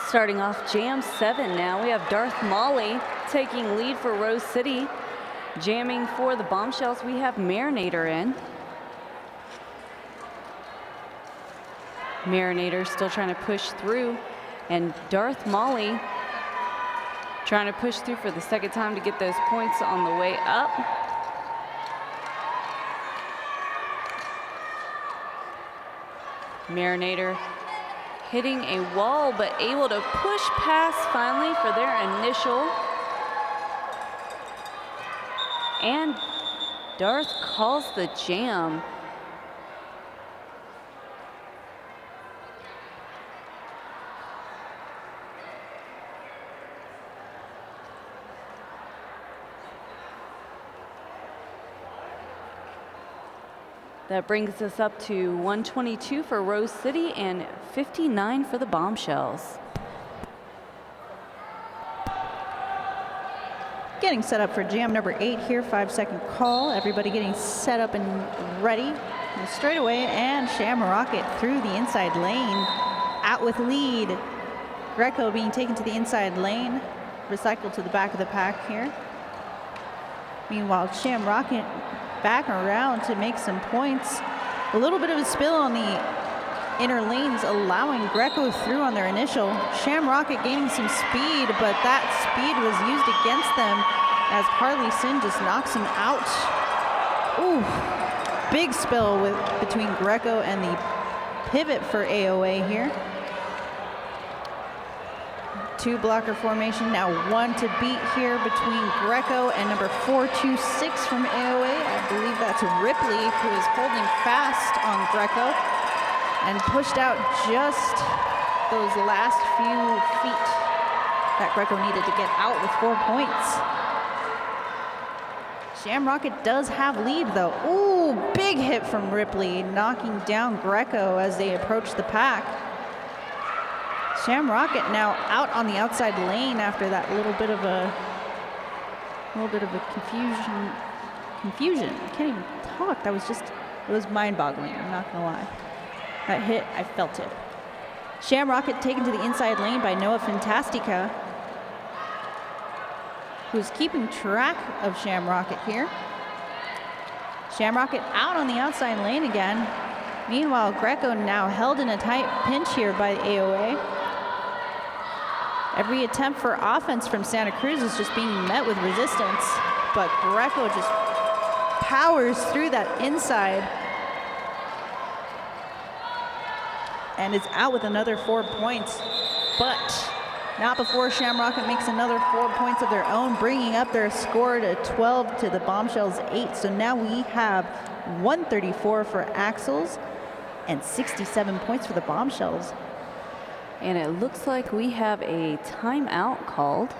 C: Starting off Jam 7 now, we have Darth Molly taking lead for Rose City. Jamming for the Bombshells, we have Marinator in. Marinator still trying to push through, and Darth Molly trying to push through for the second time to get those points on the way up. Marinator hitting a wall, but able to push past finally for their initial. And Darth calls the jam. That brings us up to 122 for Rose City and 59 for the Bombshells.
A: Getting set up for jam number 8 here, 5-second call. Everybody getting set up and ready. And straight away, and Shamrocket through the inside lane. Out with lead. Greco being taken to the inside lane. Recycled to the back of the pack here. Meanwhile, Shamrocket back around to make some points. A little bit of a spill on the inner lanes, allowing Greco through on their initial. Shamrocket gaining some speed, but that speed was used against them as Harley Sin just knocks him out. Ooh, big spill between Greco and the pivot for AOA here. 2 blocker formation, now 1 to beat here between Greco and number 426 from AOA. I believe that's Ripley, who is holding fast on Greco and pushed out just those last few feet that Greco needed to get out with 4 points. Shamrocket does have lead though. Ooh, big hit from Ripley, knocking down Greco as they approach the pack. Shamrocket now out on the outside lane after that little bit of a confusion. I can't even talk. That was just, it was mind-boggling. I'm not gonna lie. That hit, I felt it. Shamrocket taken to the inside lane by NAW Fantastica, who's keeping track of Shamrocket here. Shamrocket out on the outside lane again. Meanwhile, Greco now held in a tight pinch here by AOA. Every attempt for offense from Santa Cruz is just being met with resistance, but Greco just powers through that inside and is out with another 4 points, but not before Shamrocket makes another 4 points of their own, bringing up their score to 12 to the Bombshells 8. So now we have 134 for Axles and 67 points for the Bombshells.
C: And it looks like we have a timeout called.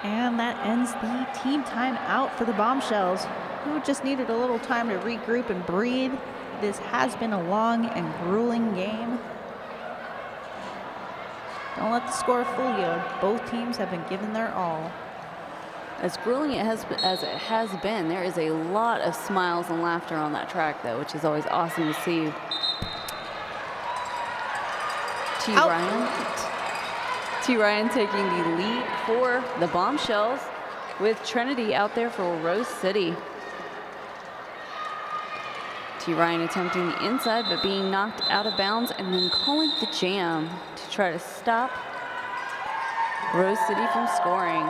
A: And that ends the team timeout for the Bombshells, who just needed a little time to regroup and breathe. This has been a long and grueling game. Don't let the score fool you. Both teams have been given their all.
C: As grueling as it has been, there is a lot of smiles and laughter on that track, though, which is always awesome to see. T. Ryan taking the lead for the Bombshells, with Trinity out there for Rose City. T. Ryan attempting the inside, but being knocked out of bounds and then calling the jam to try to stop Rose City from scoring.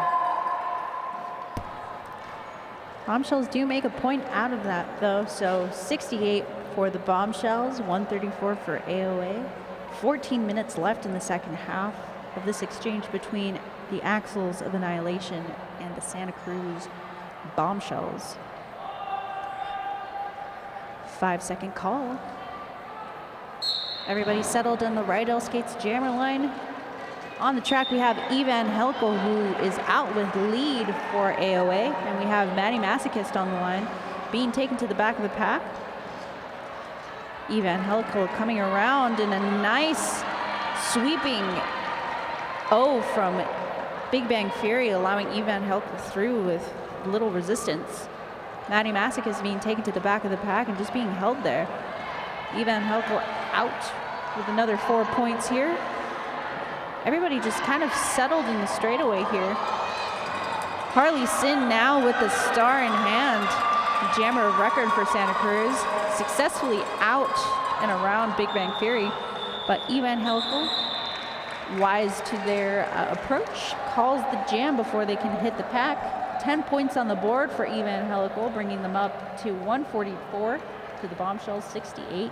A: Bombshells do make a point out of that, though. So 68 for the Bombshells, 134 for AOA. 14 minutes left in the second half of this exchange between the Axles of Annihilation and the Santa Cruz Bombshells. 5-second call. Everybody settled in the right L skates jammer line. On the track, we have Ivan Helkel, who is out with lead for AOA, and we have Maddie Masochist on the line, being taken to the back of the pack. Ivan Helkel coming around in a nice sweeping O from Big Bang Fury, allowing Ivan Helkel through with little resistance. Maddie Masochist being taken to the back of the pack and just being held there. Ivan Helkel out with another 4 points here. Everybody just kind of settled in the straightaway here. Harley Sin now with the star in hand. Jammer record for Santa Cruz. Successfully out and around Big Bang Fury. But Ivan Helkel, wise to their approach, calls the jam before they can hit the pack. 10 points on the board for Ivan Helkel, bringing them up to 144 to the Bombshells 68.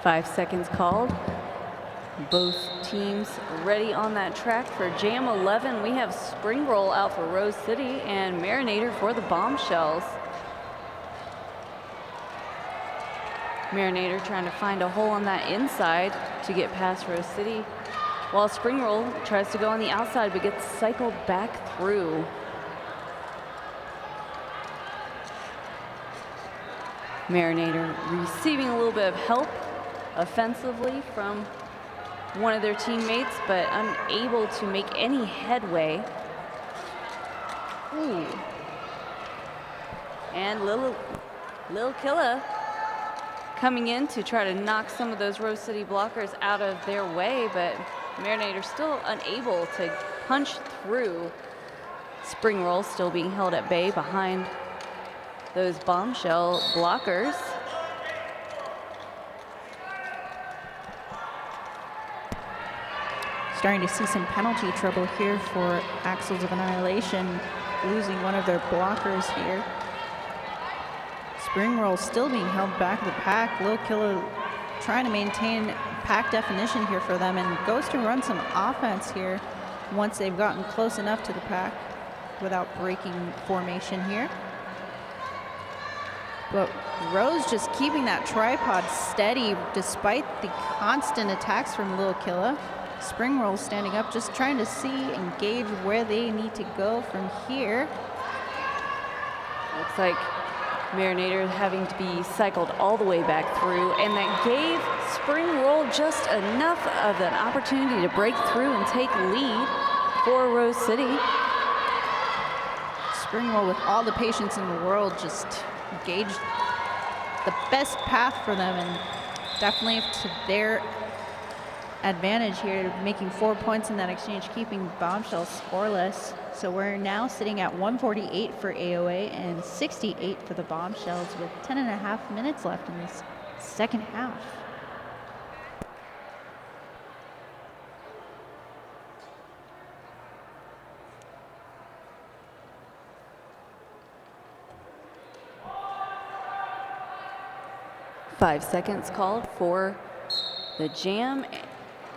C: Five seconds called. Both teams ready on that track for Jam 11. We have Spring Roll out for Rose City and Marinator for the Bombshells. Marinator trying to find a hole on that inside to get past Rose City, while Spring Roll tries to go on the outside but gets cycled back through. Marinator receiving a little bit of help offensively from one of their teammates, but unable to make any headway. Ooh. And Lil Killa coming in to try to knock some of those Rose City blockers out of their way, but Marinator still unable to punch through. Spring Roll still being held at bay behind those Bombshell blockers.
A: Starting to see some penalty trouble here for Axles of Annihilation, losing one of their blockers here. Spring Roll still being held back of the pack. Lil Killa trying to maintain pack definition here for them and goes to run some offense here once they've gotten close enough to the pack without breaking formation here. But Rose just keeping that tripod steady despite the constant attacks from Lil Killa. Spring Roll standing up, just trying to see and gauge where they need to go from here.
C: Looks like Marinator having to be cycled all the way back through, and that gave Spring Roll just enough of an opportunity to break through and take lead for Rose City.
A: Spring Roll with all the patience in the world just gauged the best path for them, and definitely to their advantage here, making 4 points in that exchange, keeping Bombshell scoreless. So we're now sitting at 148 for AOA and 68 for the Bombshells with 10.5 minutes left in this second half.
C: Five seconds called for the Jam.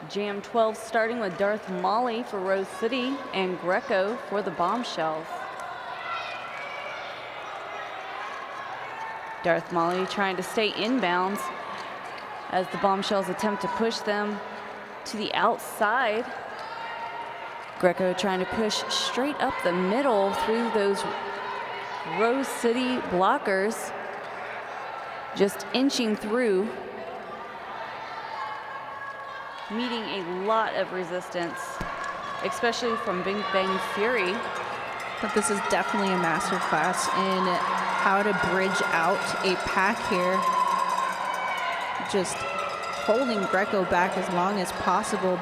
C: Jam 12 starting with Darth Molly for Rose City and Greco for the Bombshells. Darth Molly trying to stay inbounds as the Bombshells attempt to push them to the outside. Greco trying to push straight up the middle through those Rose City blockers, just inching through, meeting a lot of resistance, especially from Big Bang Fury.
A: But this is definitely a masterclass in how to bridge out a pack here. just holding Greco back as long as possible,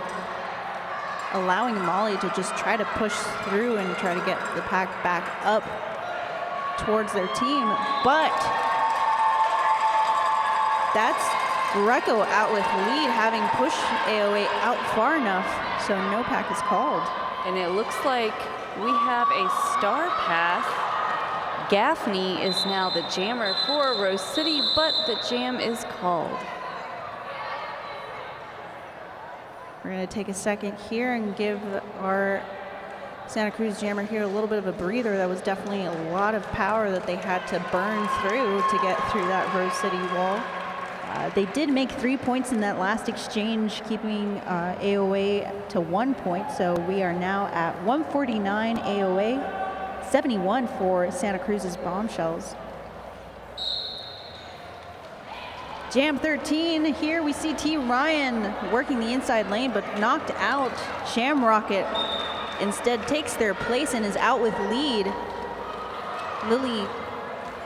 A: allowing Molly to just try to push through and try to get the pack back up towards their team. But that's Greco out with lead, having pushed AOA out far enough, so no pack is called.
C: And it looks like we have a star path. Gaffney is now the jammer for Rose City, but the jam is called.
A: We're going to take a second here and give our Santa Cruz jammer here a little bit of a breather. That was definitely a lot of power that they had to burn through to get through that Rose City wall. They did make 3 points in that last exchange, keeping AOA to 1 point. So we are now at 149 AOA, 71 for Santa Cruz's Bombshells. Jam 13, here we see T. Ryan working the inside lane, but knocked out. Shamrocket instead takes their place and is out with lead. Lily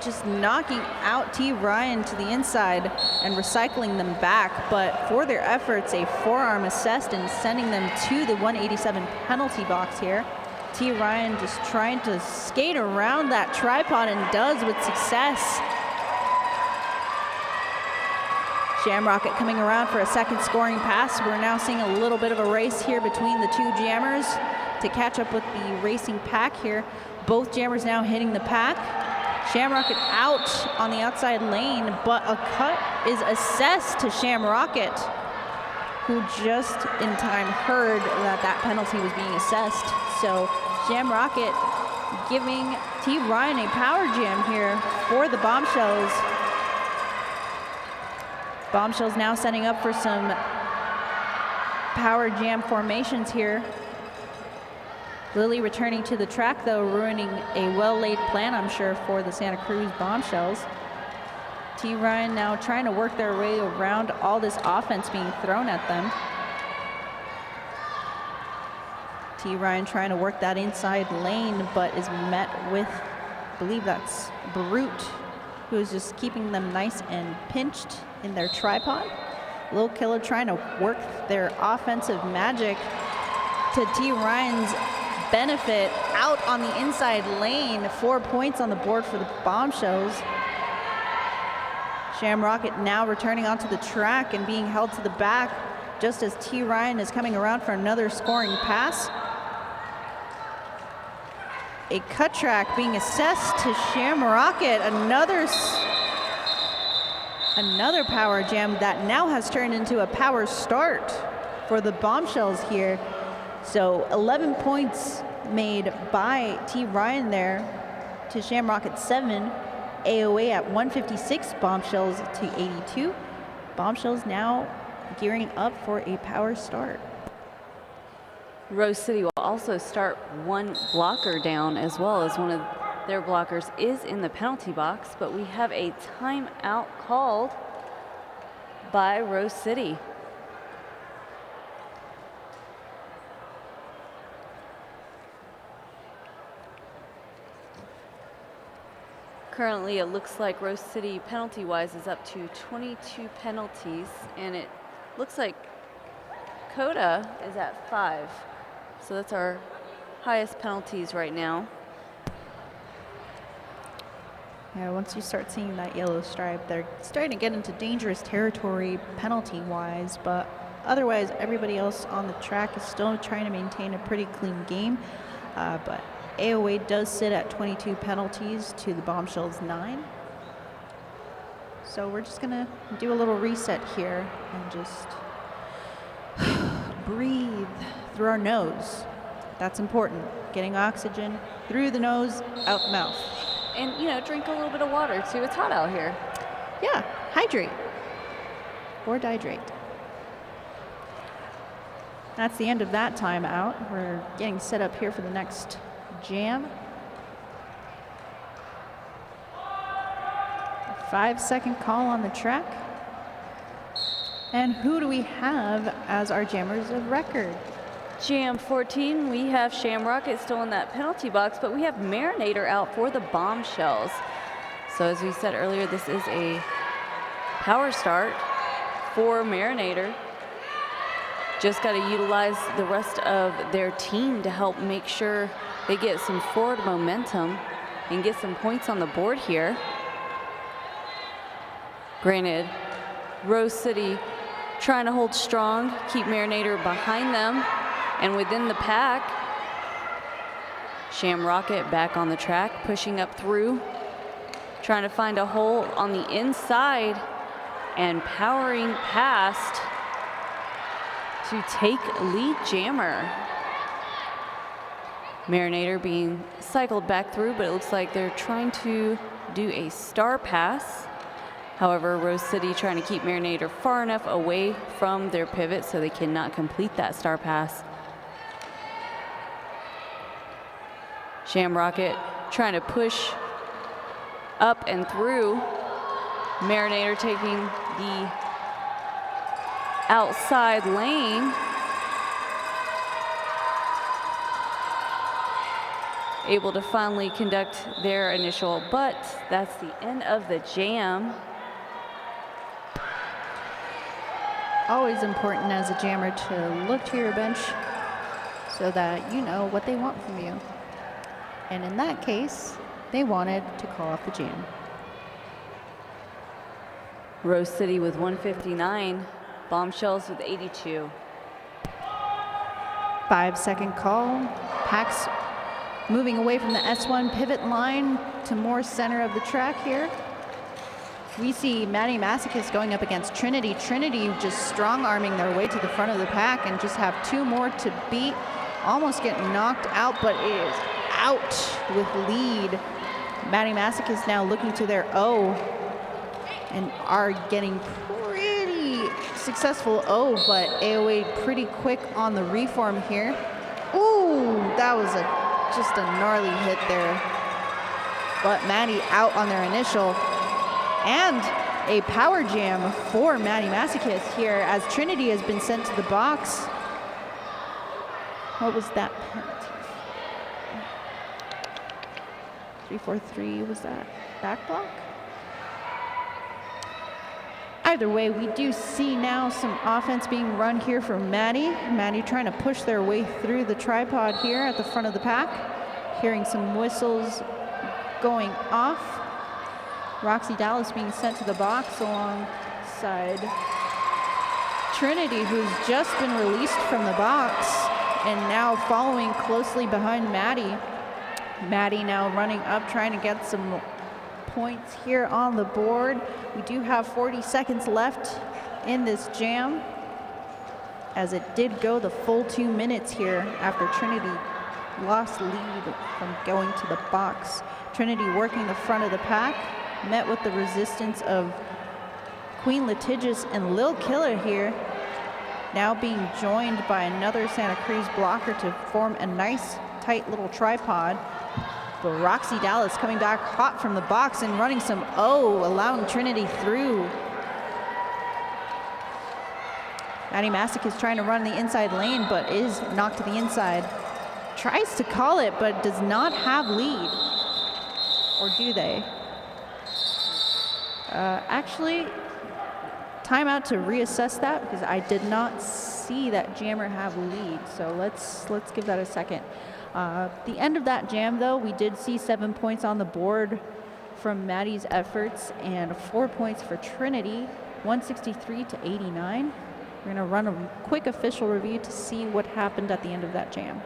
A: just knocking out T. Ryan to the inside and recycling them back, but for their efforts, a forearm assist and sending them to the 187 penalty box here. T. Ryan just trying to skate around that tripod and does with success. Shamrocket coming around for a second scoring pass. We're now seeing a little bit of a race here between the two jammers to catch up with the racing pack here. Both jammers now hitting the pack. Shamrocket out on the outside lane, but a cut is assessed to Shamrocket, who just in time heard that that penalty was being assessed. So Shamrocket giving T. Ryan a power jam here for the Bombshells. Bombshells now setting up for some power jam formations here. Lily returning to the track, though, ruining a well-laid plan, I'm sure, for the Santa Cruz Bombshells. T. Ryan now trying to work their way around all this offense being thrown at them. T. Ryan trying to work that inside lane, but is met with, I believe that's Brute, who is just keeping them nice and pinched in their tripod. Lil Killer trying to work their offensive magic to T. Ryan's benefit out on the inside lane. 4 points on the board for the Bombshells. Shamrocket now returning onto the track and being held to the back just as T. Ryan is coming around for another scoring pass. A cut track being assessed to Shamrocket. Another power jam that now has turned into a power start for the Bombshells here. So 11 points made by T. Ryan there to Shamrocket 7. AOA at 156, Bombshells to 82. Bombshells now gearing up for a power start.
C: Rose City will also start one blocker down, as well as one of their blockers is in the penalty box, but we have a timeout called by Rose City. Currently, it looks like Rose City penalty-wise is up to 22 penalties, and it looks like Coda is at 5. So that's our highest penalties right now.
A: Yeah, once you start seeing that yellow stripe, they're starting to get into dangerous territory penalty-wise, but otherwise everybody else on the track is still trying to maintain a pretty clean game. But AOA does sit at 22 penalties to the Bombshells 9. So we're just gonna do a little reset here and just breathe through our nose. That's important. Getting oxygen through the nose, out the mouth.
C: And, you know, drink a little bit of water too. It's hot out here.
A: Yeah, hydrate or dihydrate. That's the end of that timeout. We're getting set up here for the next jam. A 5-second call on the track. And who do we have as our jammers of record?
C: Jam 14, we have Shamrocket still in that penalty box, but we have Marinator out for the Bombshells. So as we said earlier, this is a power start. for Marinator. Just got to utilize the rest of their team to help make sure they get some forward momentum and get some points on the board here. Granted, Rose City trying to hold strong, keep Marinator behind them and within the pack. Shamrocket back on the track, pushing up through, trying to find a hole on the inside and powering past to take lead Jammer. Marinator being cycled back through, but it looks like they're trying to do a star pass. However, Rose City trying to keep Marinator far enough away from their pivot so they cannot complete that star pass. Shamrocket trying to push up and through. Marinator taking the outside lane. Able to finally conduct their initial, but that's the end of the jam.
A: Always important as a jammer to look to your bench so that you know what they want from you. And in that case, they wanted to call off the jam.
C: Rose City with 159, Bombshells with 82.
A: 5-second call. Pack's moving away from the S1 pivot line to more center of the track here. We see Maddie Masochist going up against Trinity. Trinity just strong-arming their way to the front of the pack and just have two more to beat. Almost getting knocked out, but it is out with lead. Maddie Masochist now looking to their O and are getting pretty successful O, but AOA pretty quick on the reform here. Ooh, that was just a gnarly hit there. But Maddie out on their initial. And a power jam for Maddie Masochist here as Trinity has been sent to the box. What was that penalty? 3-4-3, was that back block? Either way, we do see now some offense being run here from Maddie. Maddie trying to push their way through the tripod here at the front of the pack. Hearing some whistles going off. Roxy Dallas being sent to the box alongside Trinity, who's just been released from the box and now following closely behind Maddie. Maddie now running up, trying to get some points here on the board. We do have 40 seconds left in this jam, as it did go the full 2 minutes here after Trinity lost lead from going to the box. Trinity working the front of the pack, met with the resistance of Queen Litigious and Lil Killer here, now being joined by another Santa Cruz blocker to form a nice tight little tripod. But Roxy Dallas coming back hot from the box and running some O, allowing Trinity through. Maddie Masochist trying to run the inside lane, but is knocked to the inside. Tries to call it, but does not have lead. Or do they? Actually, timeout to reassess that, because I did not see that jammer have lead. So let's give that a second. The end of that jam, though, we did see 7 points on the board from Maddie's efforts and 4 points for Trinity, 163 to 89. We're going to run a quick official review to see what happened at the end of that jam.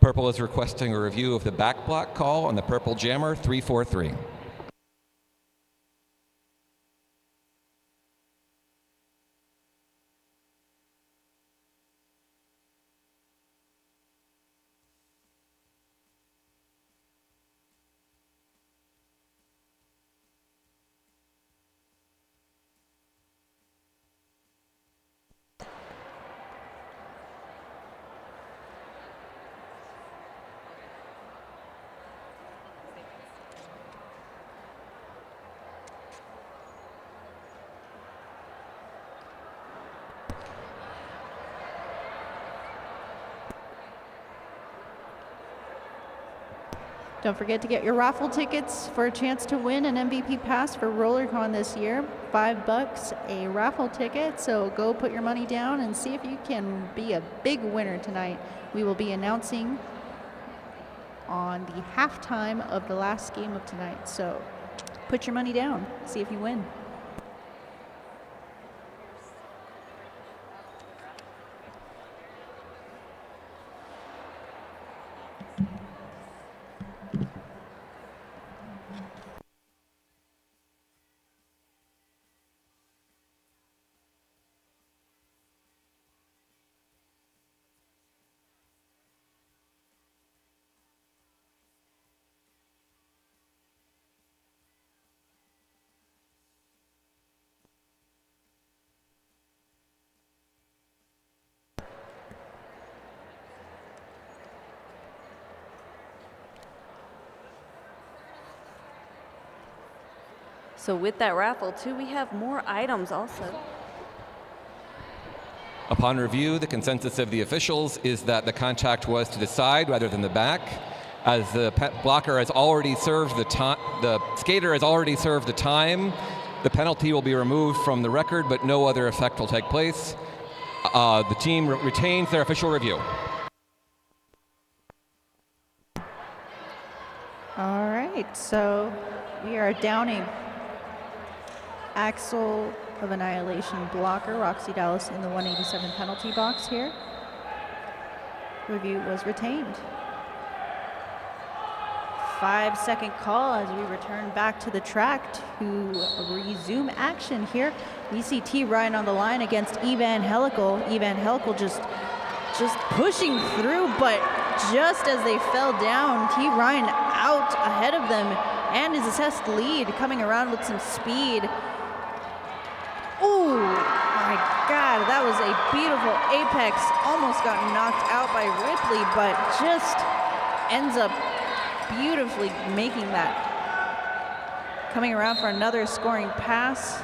D: Purple is requesting a review of the back block call on the Purple Jammer 343.
A: Don't forget to get your raffle tickets for a chance to win an MVP pass for RollerCon this year. $5 a raffle ticket, so go put your money down and see if you can be a big winner tonight. We will be announcing on the halftime of the last game of tonight, so put your money down, see if you win.
C: So with that raffle too, we have more items also.
D: Upon review, the consensus of the officials is that the contact was to the side rather than the back. As the blocker has already served the time, the skater has already served the time, the penalty will be removed from the record, but no other effect will take place. The team retains their official review.
A: All right, so we are downing Axel of Annihilation blocker, Roxy Dallas, in the 187 penalty box here. Review was retained. 5-second call as we return back to the track to resume action here. We see T. Ryan on the line against Evan Helical. Evan Helical just pushing through, but just as they fell down, T. Ryan out ahead of them and his assessed lead, coming around with some speed. Oh my God, that was a beautiful apex. Almost got knocked out by Ripley, but just ends up beautifully making that. Coming around for another scoring pass.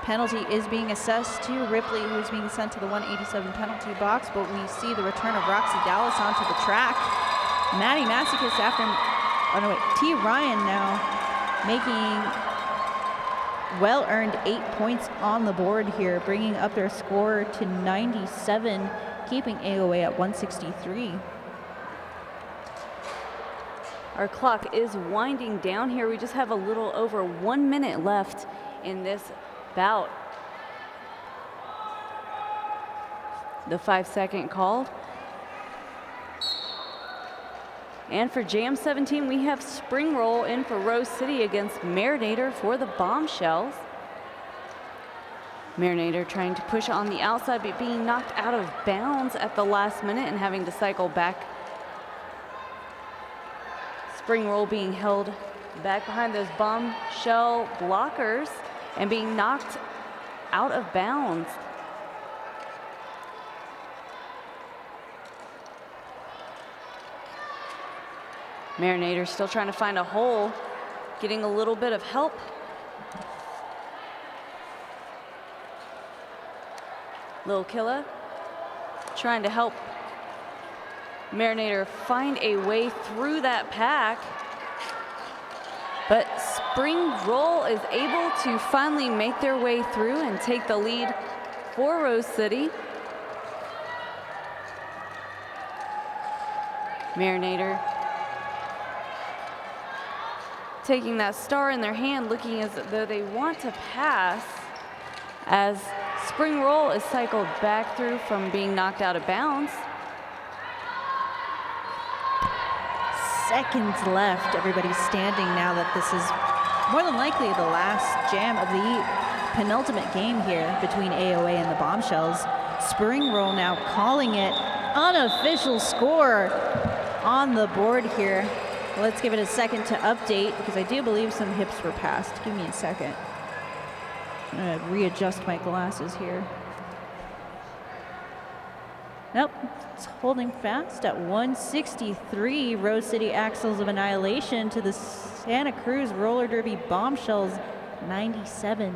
A: Penalty is being assessed to Ripley, who's being sent to the 187 penalty box, but we see the return of Roxy Dallas onto the track. Maddie Massicus after, T. Ryan now making well-earned 8 points on the board here, bringing up their score to 97, keeping AOA at 163.
C: Our clock is winding down here. We just have a little over 1 minute left in this bout. The 5-second call. And for Jam 17, we have Spring Roll in for Rose City against Marinator for the Bombshells. Marinator trying to push on the outside, but being knocked out of bounds at the last minute and having to cycle back. Spring Roll being held back behind those Bombshell blockers and being knocked out of bounds. Marinator still trying to find a hole, getting a little bit of help. Lil Killa trying to help Marinator find a way through that pack. But Spring Roll is able to finally make their way through and take the lead for Rose City. Marinator taking that star in their hand, looking as though they want to pass, as Spring Roll is cycled back through from being knocked out of bounds.
A: Seconds left. Everybody's standing now that this is more than likely the last jam of the penultimate game here between AOA and the Bombshells. Spring Roll now calling it. Unofficial score on the board here. Let's give it a second to update because I do believe some hips were passed. Give me a second. I'm gonna readjust my glasses here. Nope, it's holding fast at 163. Rose City Axles of Annihilation to the Santa Cruz Roller Derby Bombshells, 97.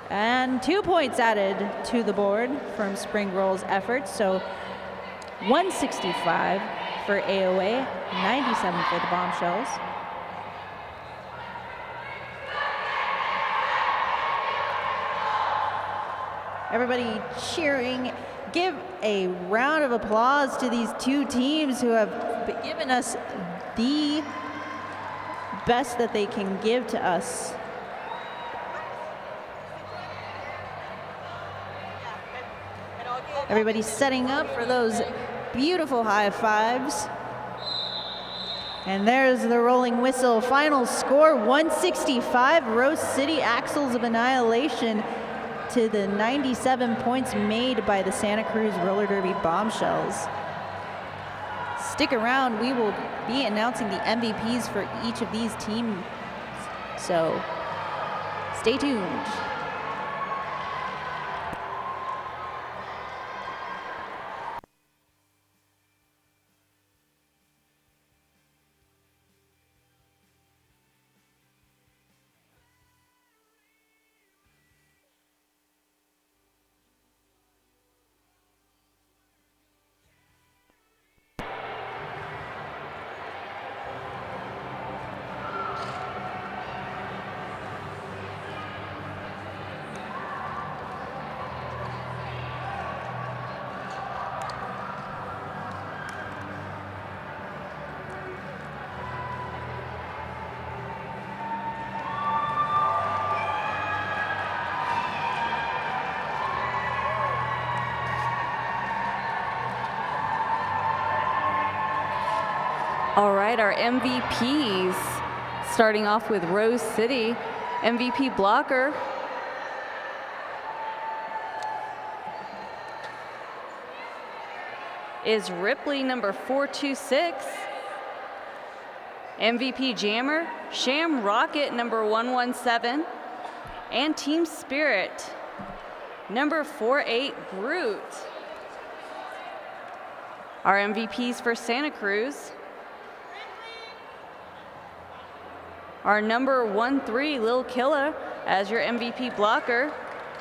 A: And 2 points added to the board from Spring Roll's efforts. So 165 for AOA, 97 for the Bombshells. Everybody cheering. Give a round of applause to these two teams who have given us the best that they can give to us. Everybody's setting up for those beautiful high fives. And there's the rolling whistle. Final score, 165, Rose City Axles of Annihilation to the 97 points made by the Santa Cruz Roller Derby Bombshells. Stick around, we will be announcing the MVPs for each of these teams. So stay tuned.
C: All right, our MVPs, starting off with Rose City. MVP blocker is Ripley, number 426. MVP jammer, Sham Rocket, number 117. And Team Spirit, number 48, Groot. Our MVPs for Santa Cruz are number 13, Lil Killa, as your MVP blocker.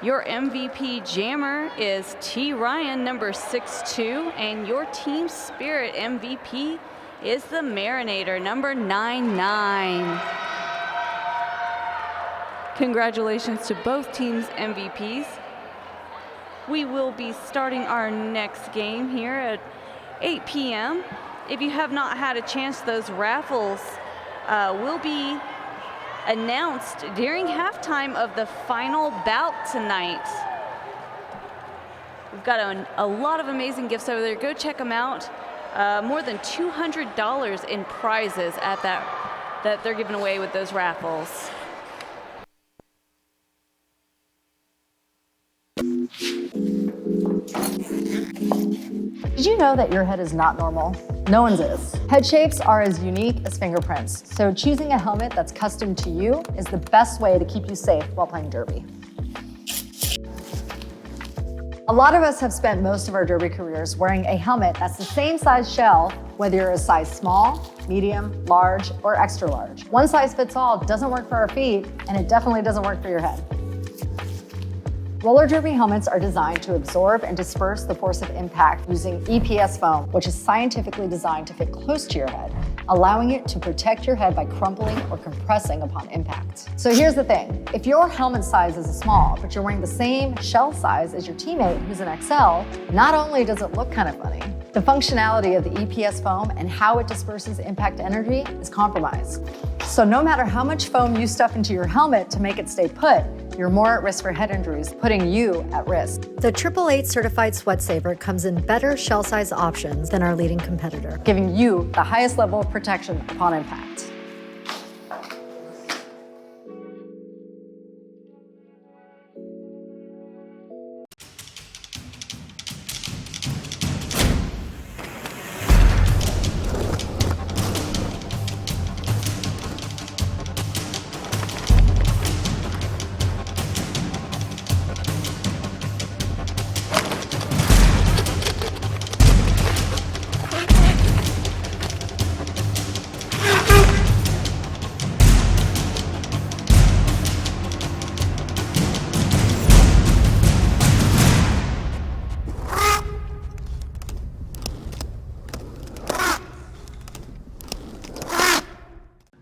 C: Your MVP jammer is T. Ryan, number 62, and your Team Spirit MVP is the Marinator, number 99. Congratulations to both teams' MVPs. We will be starting our next game here at 8 p.m. If you have not had a chance, those raffles will be announced during halftime of the final bout tonight. We've got a lot of amazing gifts over there. Go check them out. More than $200 in prizes at that they're giving away with those raffles.
E: Did you know that your head is not normal? No one's is. Head shapes are as unique as fingerprints, so choosing a helmet that's custom to you is the best way to keep you safe while playing derby. A lot of us have spent most of our derby careers wearing a helmet that's the same size shell, whether you're a size small, medium, large, or extra large. One size fits all doesn't work for our feet, and it definitely doesn't work for your head. Roller derby helmets are designed to absorb and disperse the force of impact using EPS foam, which is scientifically designed to fit close to your head, allowing it to protect your head by crumpling or compressing upon impact. So here's the thing. If your helmet size is a small, but you're wearing the same shell size as your teammate who's an XL, not only does it look kind of funny, the functionality of the EPS foam and how it disperses impact energy is compromised. So no matter how much foam you stuff into your helmet to make it stay put, you're more at risk for head injuries, putting you at risk.
F: The 888 certified Sweat Saver comes in better shell size options than our leading competitor,
E: giving you the highest level of protection upon impact.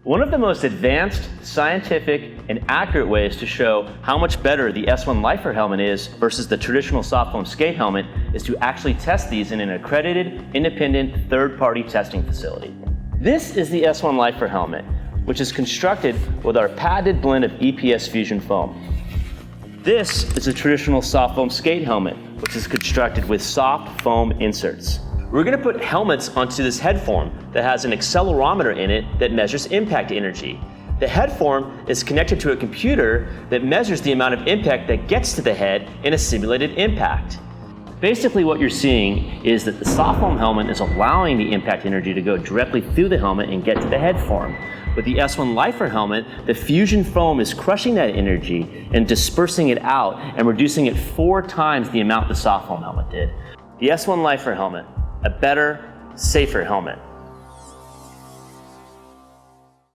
G: One of the most advanced, scientific, and accurate ways to show how much better the S1 Lifer helmet is versus the traditional soft foam skate helmet is to actually test these in an accredited, independent, third-party testing facility. This is the S1 Lifer helmet, which is constructed with our patented blend of EPS fusion foam. This is a traditional soft foam skate helmet, which is constructed with soft foam inserts. We're going to put helmets onto this head form that has an accelerometer in it that measures impact energy. The head form is connected to a computer that measures the amount of impact that gets to the head in a simulated impact. Basically what you're seeing is that the soft foam helmet is allowing the impact energy to go directly through the helmet and get to the head form. With the S1 Lifer helmet, the fusion foam is crushing that energy and dispersing it out and reducing it 4 times the amount the soft foam helmet did. The S1 Lifer helmet, a better, safer helmet.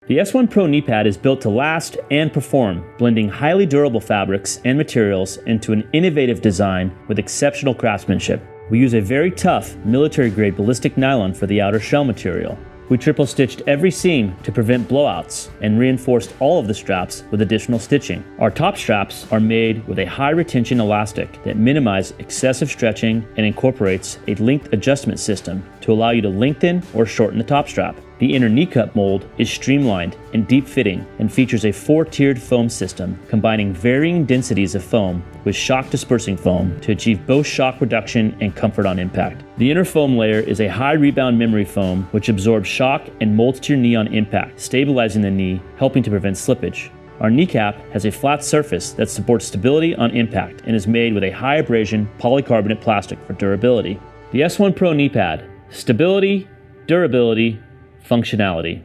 G: The S1 Pro knee pad is built to last and perform, blending highly durable fabrics and materials into an innovative design with exceptional craftsmanship. We use a very tough, military-grade ballistic nylon for the outer shell material. We triple stitched every seam to prevent blowouts and reinforced all of the straps with additional stitching. Our top straps are made with a high retention elastic that minimizes excessive stretching and incorporates a length adjustment system to allow you to lengthen or shorten the top strap. The inner knee cup mold is streamlined and deep fitting and features a 4-tiered foam system combining varying densities of foam with shock dispersing foam to achieve both shock reduction and comfort on impact. The inner foam layer is a high rebound memory foam which absorbs shock and molds to your knee on impact, stabilizing the knee, helping to prevent slippage. Our kneecap has a flat surface that supports stability on impact and is made with a high abrasion polycarbonate plastic for durability. The S1 Pro knee pad, stability, durability, functionality.